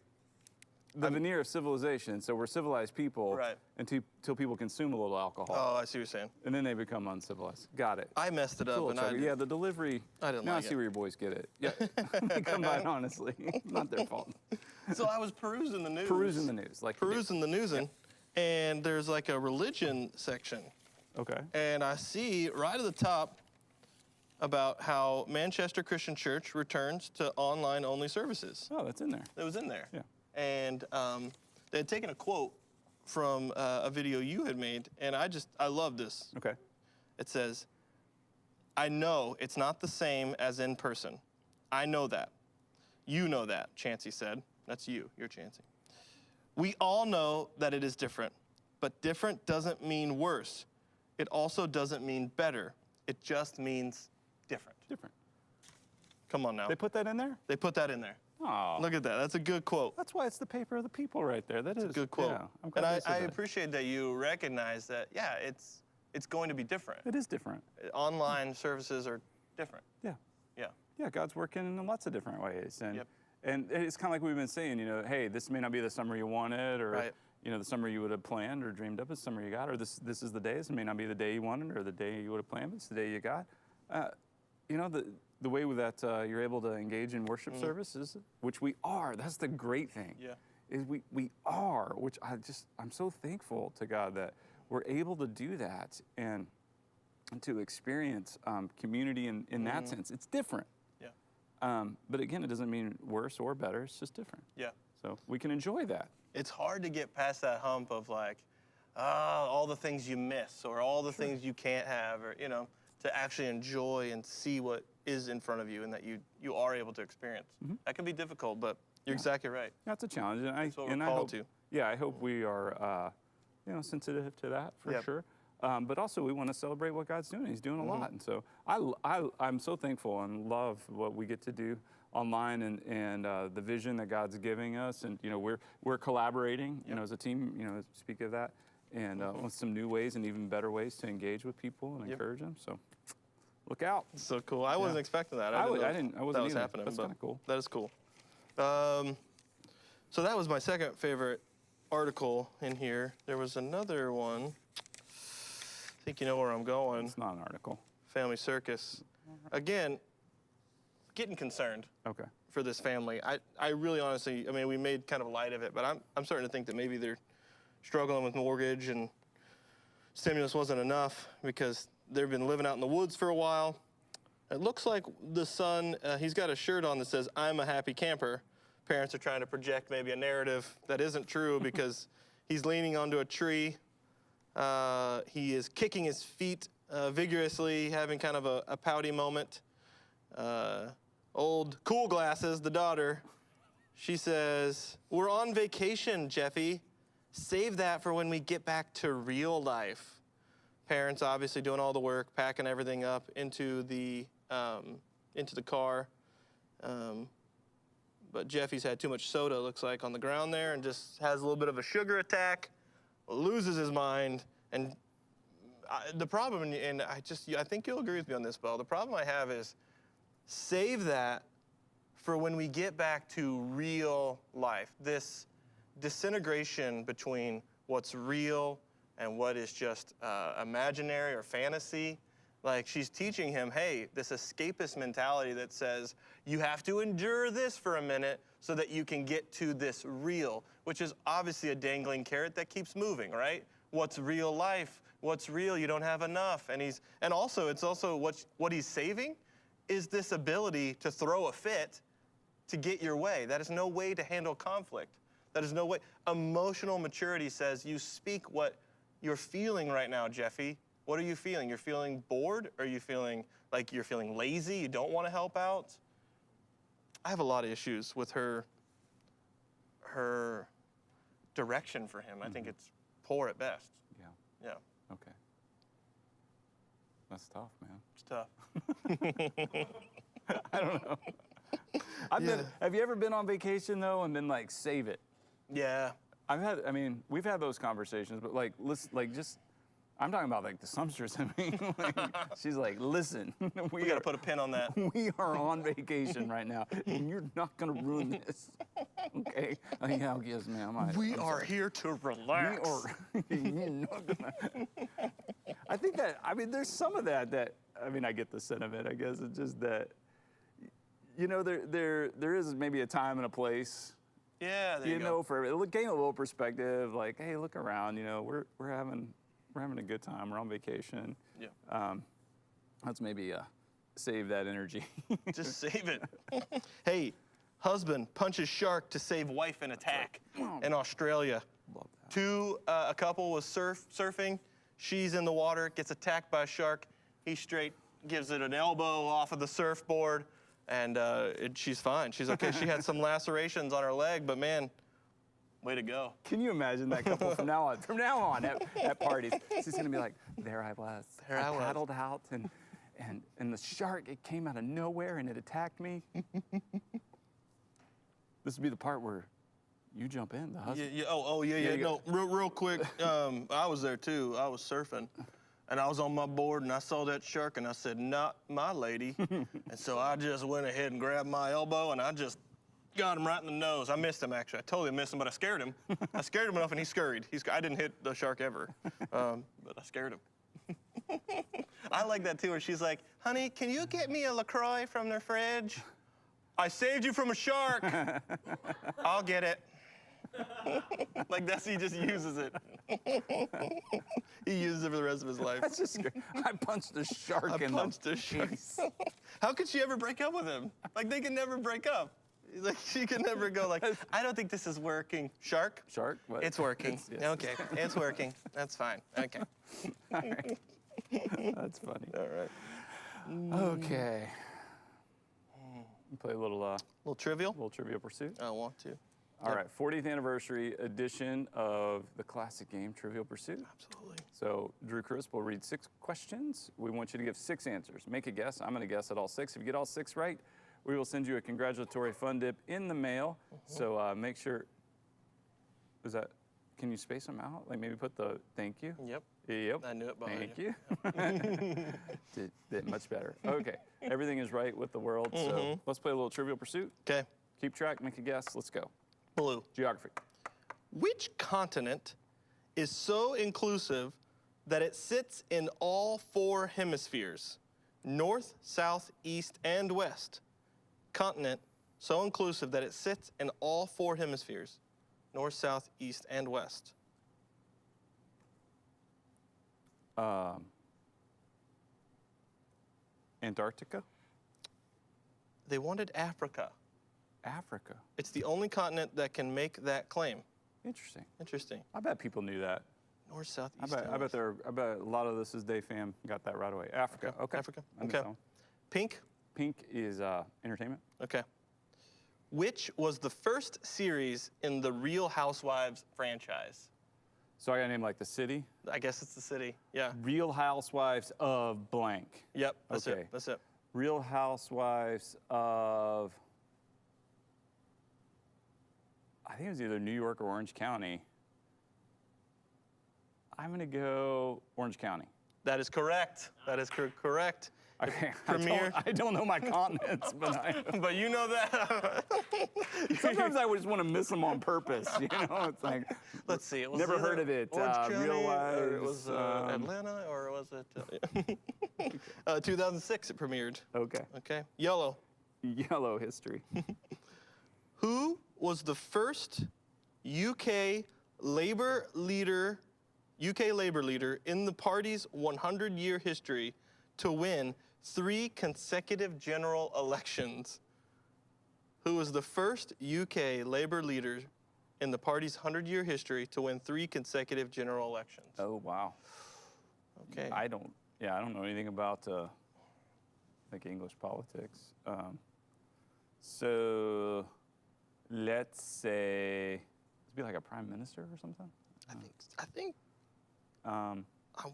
the veneer of civilization. So we're civilized people Right. until people consume a little alcohol. Oh, I see what you're saying. And then they become uncivilized. Got it. I messed it up, Cool, and Chuck. I Yeah, the delivery. I didn't now like I see it. where your boys get it. Yeah. They come by honestly. Not their fault. So I was perusing the news. Perusing the news. Like you do. Perusing the newsing, and there's like a religion section. Okay. And I see right at the top about how Manchester Christian Church returns to online-only services. Oh, that's in there. It was in there. Yeah. And they had taken a quote from a video you had made, and I love this. Okay. It says, I know it's not the same as in person. I know that. You know that, Chancey said. That's you. You're Chancey. We all know that it is different, but different doesn't mean worse. It also doesn't mean better. It just means different. Different. Come on now. They put that in there? They put that in there. Oh. Look at that. That's a good quote. That's why it's the paper of the people right there. That is a good quote. Yeah, I'm glad And they said I that. appreciate that you recognize that, yeah, it's going to be different. It is different. Online services are different. Yeah. Yeah. Yeah, God's working in lots of different ways. And Yep. and it's kind of like we've been saying, you know, hey, this may not be the summer you wanted, or Right. you know, the summer you would have planned or dreamed up, the summer you got, or this is the day. This may not be the day you wanted or the day you would have planned, but it's the day you got. You know, the way that you're able to engage in worship services, which we are. That's the great thing. Yeah. Is we are, which I'm so thankful to God that we're able to do that and to experience community in that sense. It's different. Yeah. But again, it doesn't mean worse or better. It's just different. Yeah. So we can enjoy that. It's hard to get past that hump of like, all the things you miss or all the things you can't have, or, you know, to actually enjoy and see what is in front of you and that you are able to experience. That can be difficult, but you're exactly right. That's a challenge, and That's what we're I called hope, to. yeah, I hope we are, you know, sensitive to that for Yep. sure. But also, we want to celebrate what God's doing. He's doing a lot, and so I'm so thankful and love what we get to do online and the vision that God's giving us. And you know, we're collaborating, you know, as a team. You know, speak of that, and with some new ways and even better ways to engage with people and encourage them. So look out. So cool. I wasn't expecting that. I didn't know wasn't that was either. happening. That's but kinda cool. That is cool. So that was my second favorite article in here. There was another one. I think you know where I'm going. It's not an article. Family circus. Again, getting concerned Okay. for this family. I really honestly, I mean, we made kind of light of it, but I'm starting to think that maybe they're struggling with mortgage and stimulus wasn't enough because they've been living out in the woods for a while. It looks like the son, he's got a shirt on that says, "I'm a happy camper." Parents are trying to project maybe a narrative that isn't true because he's leaning onto a tree. He is kicking his feet vigorously, having kind of a pouty moment. Old Cool Glasses, the daughter, she says, "We're on vacation, Jeffy. Save that for when we get back to real life." Parents obviously doing all the work, packing everything up into the car. But Jeffy's had too much soda, looks like, on the ground there, and just has a little bit of a sugar attack, loses his mind. And the problem, and I think you'll agree with me on this, Bo, the problem I have is save that for when we get back to real life. This disintegration between what's real and what is just imaginary or fantasy. Like, she's teaching him, hey, this escapist mentality that says you have to endure this for a minute so that you can get to this real, which is obviously a dangling carrot that keeps moving, right? What's real life? What's real? You don't have enough. And also, it's also what he's saving is this ability to throw a fit to get your way. That is no way to handle conflict. That is no way. Emotional maturity says you speak what you're feeling right now, Jeffy. What are you feeling? You're feeling bored? Or are you feeling like you're feeling lazy? You don't want to help out? I have a lot of issues with her direction for him. I think it's poor at best. Yeah. Yeah, Okay. That's tough, man. it's tough. I don't know. Have you ever been on vacation though and been like, save it? Yeah. We've had those conversations, but like, listen, like just, I'm talking about like the sumsters. I mean, like, she's like, listen, We got to put a pin on that. we are on vacation right now, and you're not gonna ruin this, okay? Yeah, yes, ma'am. I'm sorry. Here to relax. You're not gonna. I think that, there's some of that, I get the sentiment, I guess. It's just that, you know, there is maybe a time and a place, Yeah, there you you go. know, for gain a little perspective, like, hey, look around, you know, we're having a good time, we're on vacation. Yeah. Let's maybe save that energy. Just save it. Hey, husband punches shark to save wife in attack in Australia. Love that. A couple was surfing. She's in the water, gets attacked by a shark. He straight gives it an elbow off of the surfboard, and she's fine. She's okay. She had some lacerations on her leg, but man, way to go. Can you imagine that couple from now on? From now on at parties, she's gonna be like, there I was. There I was. paddled out and the shark, it came out of nowhere and it attacked me. This would be the part where you jump in, the husband. Yeah. Oh, yeah. you No, real quick. I was there too. I was surfing, and I was on my board, and I saw that shark, and I said, "Not my lady." And so I just went ahead and grabbed my elbow, and I just got him right in the nose. I missed him, actually. I totally missed him, but I scared him. I scared him enough, and he scurried. I didn't hit the shark ever, but I scared him. I like that too, where she's like, "Honey, can you get me a LaCroix from the fridge? I saved you from a shark." I'll get it. Like he just uses it. He uses it for the rest of his life. That's just great. I punched a shark in the face. How could she ever break up with him? Like, they can never break up. Like, she could never go like, "I don't think this is working." Shark? Shark? What? It's working. Yes. Okay, it's working. That's fine. Okay. All right. That's funny. All right. Okay. Play a little Trivial? Trivial Pursuit. I want to. All right, 40th anniversary edition of the classic game, Trivial Pursuit. Absolutely. So Drew Crisp will read 6 questions. We want you to give 6 answers. Make a guess. I'm going to guess at all 6. If you get all 6 right, we will send you a congratulatory fun dip in the mail. So make sure, can you space them out? Like maybe put the thank you? Yep. Yep. I knew it behind Thank you. Did much better. Okay, everything is right with the world. So let's play a little Trivial Pursuit. Okay. Keep track, make a guess. Let's go. Blue. Geography. Which continent is so inclusive that it sits in all 4 hemispheres? North, south, east, and west. Continent so inclusive that it sits in all 4 hemispheres. North, south, east, and west. Antarctica? They wanted Africa. Africa. It's the only continent that can make that claim. Interesting. Interesting. I bet people knew that. North, south, east, I and bet west. I bet a lot of this is Day fam got that right away. Africa. Okay. Africa. I knew Okay. that one. Pink. Pink is entertainment. Okay. Which was the first series in the Real Housewives franchise? So I got to name like the city. I guess it's the city. Yeah. Real Housewives of blank. Yep. That's Okay. it. That's it. Real Housewives of, I think it was either New York or Orange County. I'm going to go Orange County. That is correct. That is correct. Okay, Premiere. I don't know my continents, but But you know that. sometimes I just want to miss them on purpose. You know, it's like, Let's see. It was never either heard of it. Orange County, Real or it Wives, was Atlanta, or was it 2006? It premiered. Okay, Okay. Yellow. yellow history. Who was the first UK labor leader in the party's 100-year history to win 3 consecutive general elections? Who was the first UK labor leader in the party's 100-year history to win 3 consecutive general elections? Oh wow. Okay. I don't know anything about like English politics. So let's say it'd be like a prime minister or something. I think I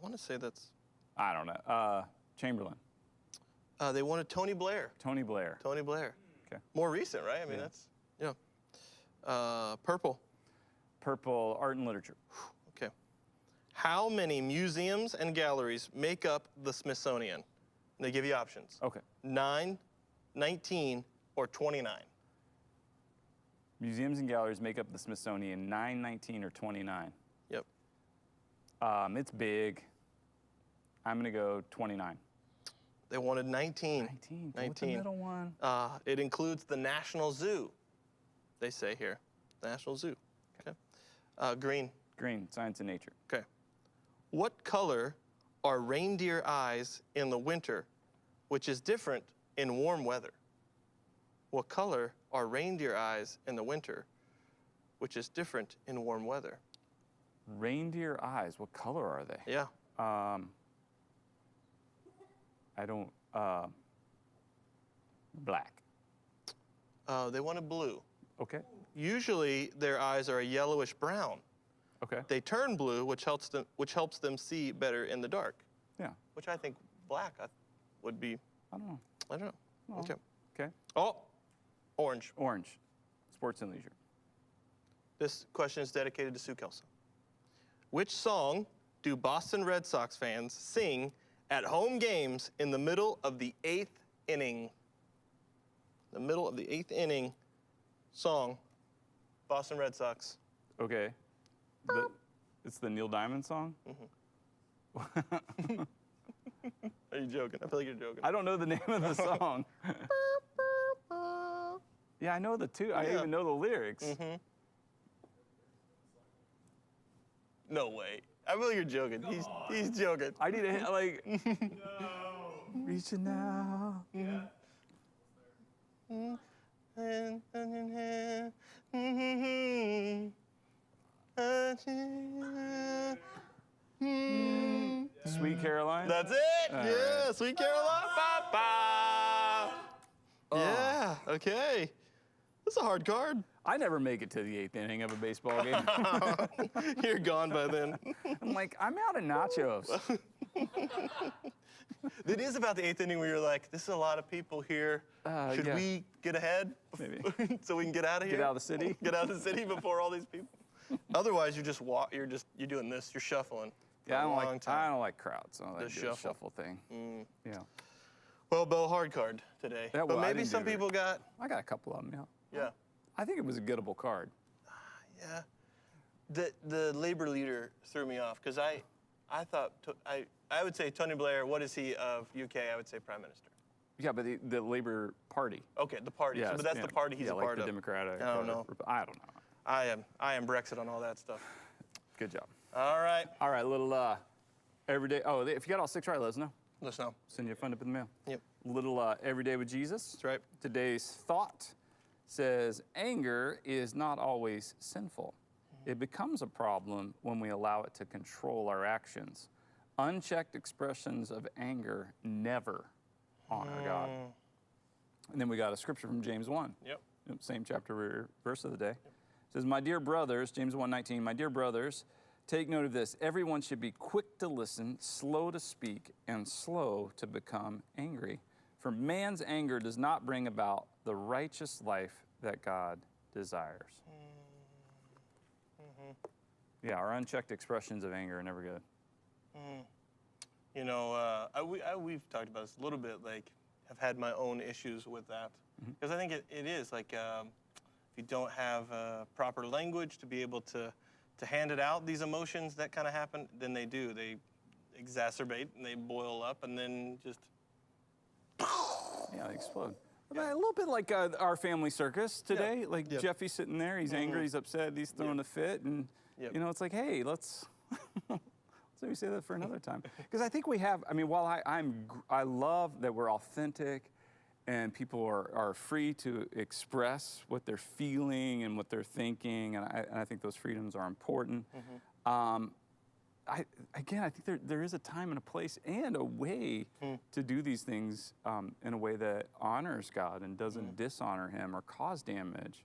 want to say that's. don't know. Chamberlain. They wanted Tony Blair. Tony Blair. Tony Blair. Okay. More recent, right? I mean, Yeah. that's, yeah. Purple. Purple, art and literature. Okay. How many museums and galleries make up the Smithsonian? And they give you options. Okay. 9, 19, or 29. Museums and galleries make up the Smithsonian, 9, 19, or 29. Yep. It's big. I'm going to go 29. They wanted 19. 19. What's the middle one? It includes the National Zoo, they say here. The National Zoo. Okay. Green. Green, science and nature. Okay. What color are reindeer eyes in the winter, which is different in warm weather? What color are reindeer eyes in the winter, which is different in warm weather? Reindeer eyes, what color are they? Yeah. I don't, black. They wanted blue. Okay. Usually their eyes are a yellowish brown. Okay. They turn blue, which helps them see better in the dark. Yeah. Which I think black would be? I don't know. I don't know. Okay. Okay. Oh, orange. Orange. Sports and leisure. This question is dedicated to Sue Kelso. Which song do Boston Red Sox fans sing at home games in the middle of the 8th inning? The middle of the 8th inning song, Boston Red Sox. Okay. It's the Neil Diamond song? Are you joking? I feel like you're joking. I don't know the name of the song. Yeah, I know the two. I Yeah. even know the lyrics. No way. I feel like you're joking. He's joking. I need to hit, like. Reaching out. Sweet Caroline. That's it. Yeah, Sweet Caroline. Ba-ba. Yeah. Okay. That's a hard card. I never make it to the 8th inning of a baseball game. You're gone by then. I'm like, I'm out of nachos. It is about the 8th inning where you're like, this is a lot of people here. Should yeah. we get ahead? Maybe. So we can get out of here? Get out of the city? Get out of the city before all these people? Otherwise, you just walk. You're doing this. You're shuffling. For Yeah, a long time. I don't like crowds. I don't like The the shuffle. shuffle thing. Yeah. Well, Bo, hard card today. Yeah, but well, I maybe didn't some do it. people got. I got a couple of them, yeah. Yeah. I think it was a gettable card. Yeah. The labor leader threw me off because I thought I would say Tony Blair. What is he of UK? I would say Prime Minister. Yeah, but the Labor Party. Okay, the party. Yeah, but that's yeah. the party he's yeah, a like part the of. Democratic. I don't or know. I don't know. I am Brexit on all that stuff. Good job. All right. All right, little everyday. Oh, if you got all 6 right, let us know. Let's know. Send you a fund up in the mail. Yep. Little everyday with Jesus. That's right. Today's thought says anger is not always sinful. It becomes a problem when we allow it to control our actions. Unchecked expressions of anger never honor God. And then we got a scripture from James 1. Yep. Same chapter, verse of the day. It says, my dear brothers, James 1:19, my dear brothers, take note of this. Everyone should be quick to listen, slow to speak, and slow to become angry. For man's anger does not bring about the righteous life that God desires. Yeah, our unchecked expressions of anger are never good. You know, we've talked about this a little bit. Like, I've had my own issues with that because I think it is like if you don't have proper language to be able to hand it out, these emotions that kind of happen, then they do. They exacerbate and they boil up and then just. Yeah, they explode. A little bit like our family circus today. Yeah. Like Yep. Jeffy's sitting there, he's angry, he's upset, he's throwing a fit, and Yep. you know, it's like, hey, let's maybe say that for another time. Because I think we have. I mean, while I love that we're authentic, and people are free to express what they're feeling and what they're thinking, and I think those freedoms are important. I think there is a time and a place and a way to do these things in a way that honors God and doesn't dishonor Him or cause damage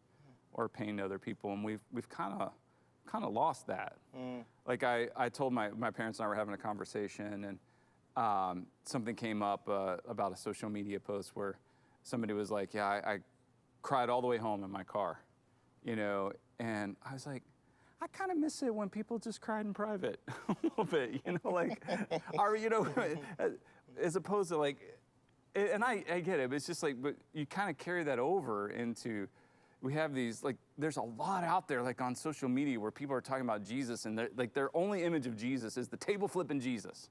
or pain to other people, and we've kind of lost that. Like I told my parents and I were having a conversation, and something came up about a social media post where somebody was like, "Yeah, I cried all the way home in my car," you know, and I was like, I kind of miss it when people just cried in private a little bit, you know, like, as opposed to like, and I get it, but it's just like, but you kind of carry that over into, we have these, like, there's a lot out there, like on social media where people are talking about Jesus and their only image of Jesus is the table flipping Jesus.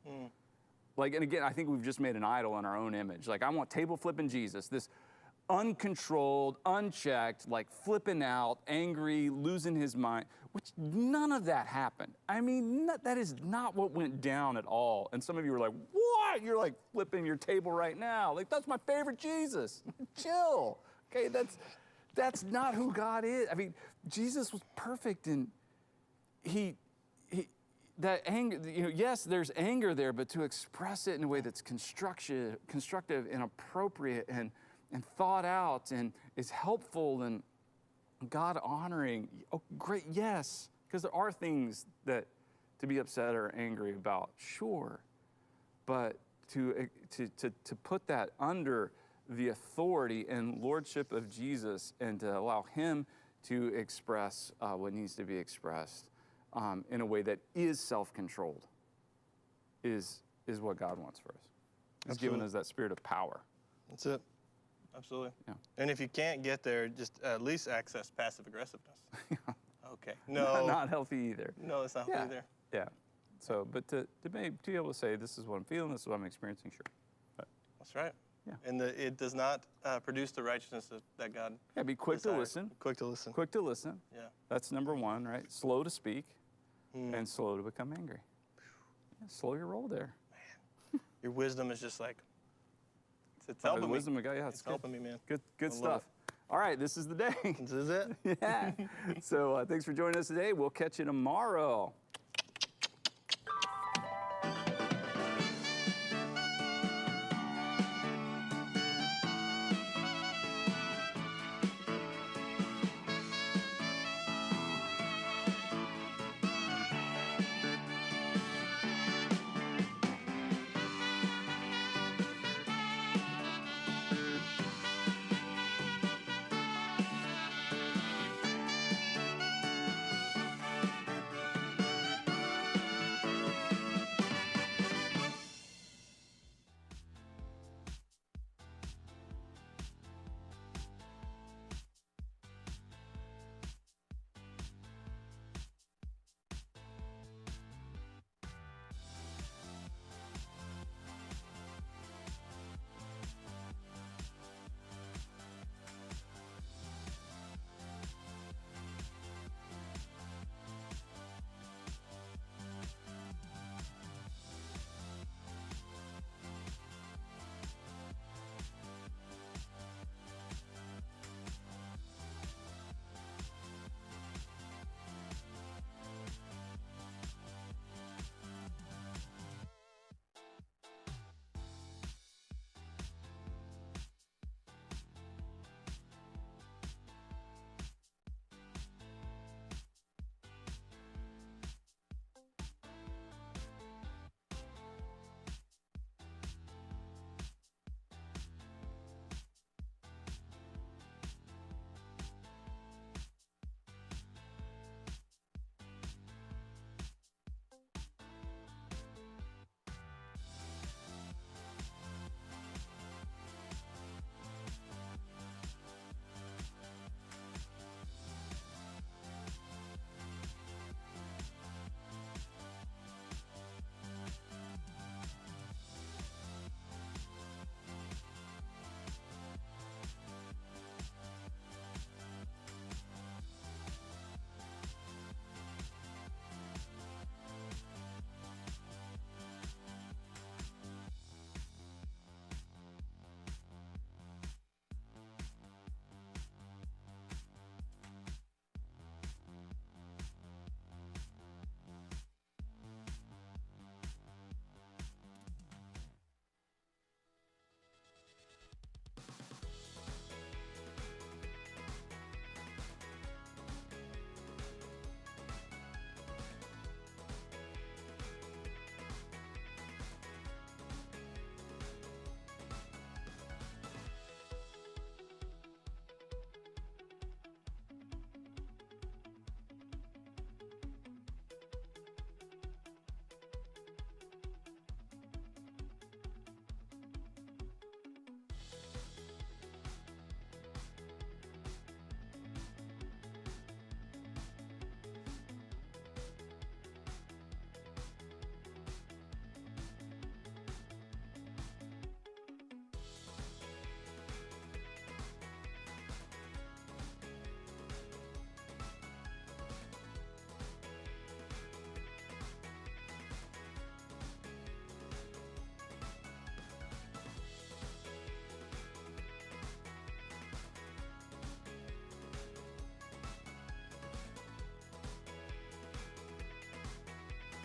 Like, and again, I think we've just made an idol in our own image. Like, I want table flipping Jesus, this uncontrolled, unchecked, like flipping out, angry, losing his mind, which none of that happened. I mean, that is not what went down at all. And some of you are like, what? You're like flipping your table right now. Like, that's my favorite Jesus. Chill. Okay, that's not who God is. I mean, Jesus was perfect, and that anger, you know, yes, there's anger there, but to express it in a way that's constructive and appropriate and thought out and is helpful and God honoring. Oh, great, yes, because there are things that to be upset or angry about, sure, but to put that under the authority and lordship of Jesus and to allow him to express what needs to be expressed in a way that is self-controlled is what God wants for us. He's given us that spirit of power. That's it. Absolutely. Yeah. And if you can't get there, just at least access passive aggressiveness. Okay. No. Not healthy either. No, it's not either. Yeah. So, but to be able to say, this is what I'm feeling, this is what I'm experiencing, sure. But, That's right. Yeah. And it does not produce the righteousness that God yeah, be quick to desires. listen. Quick to listen. Quick to listen. Yeah. That's number one, right? Slow to speak and slow to become angry. Yeah, slow your roll there. Your wisdom is just like, it's The helping wisdom me. of God, yeah, It's good. helping me, man. Good love stuff. All right, this is the day. This is it. Yeah. So thanks for joining us today. We'll catch you tomorrow.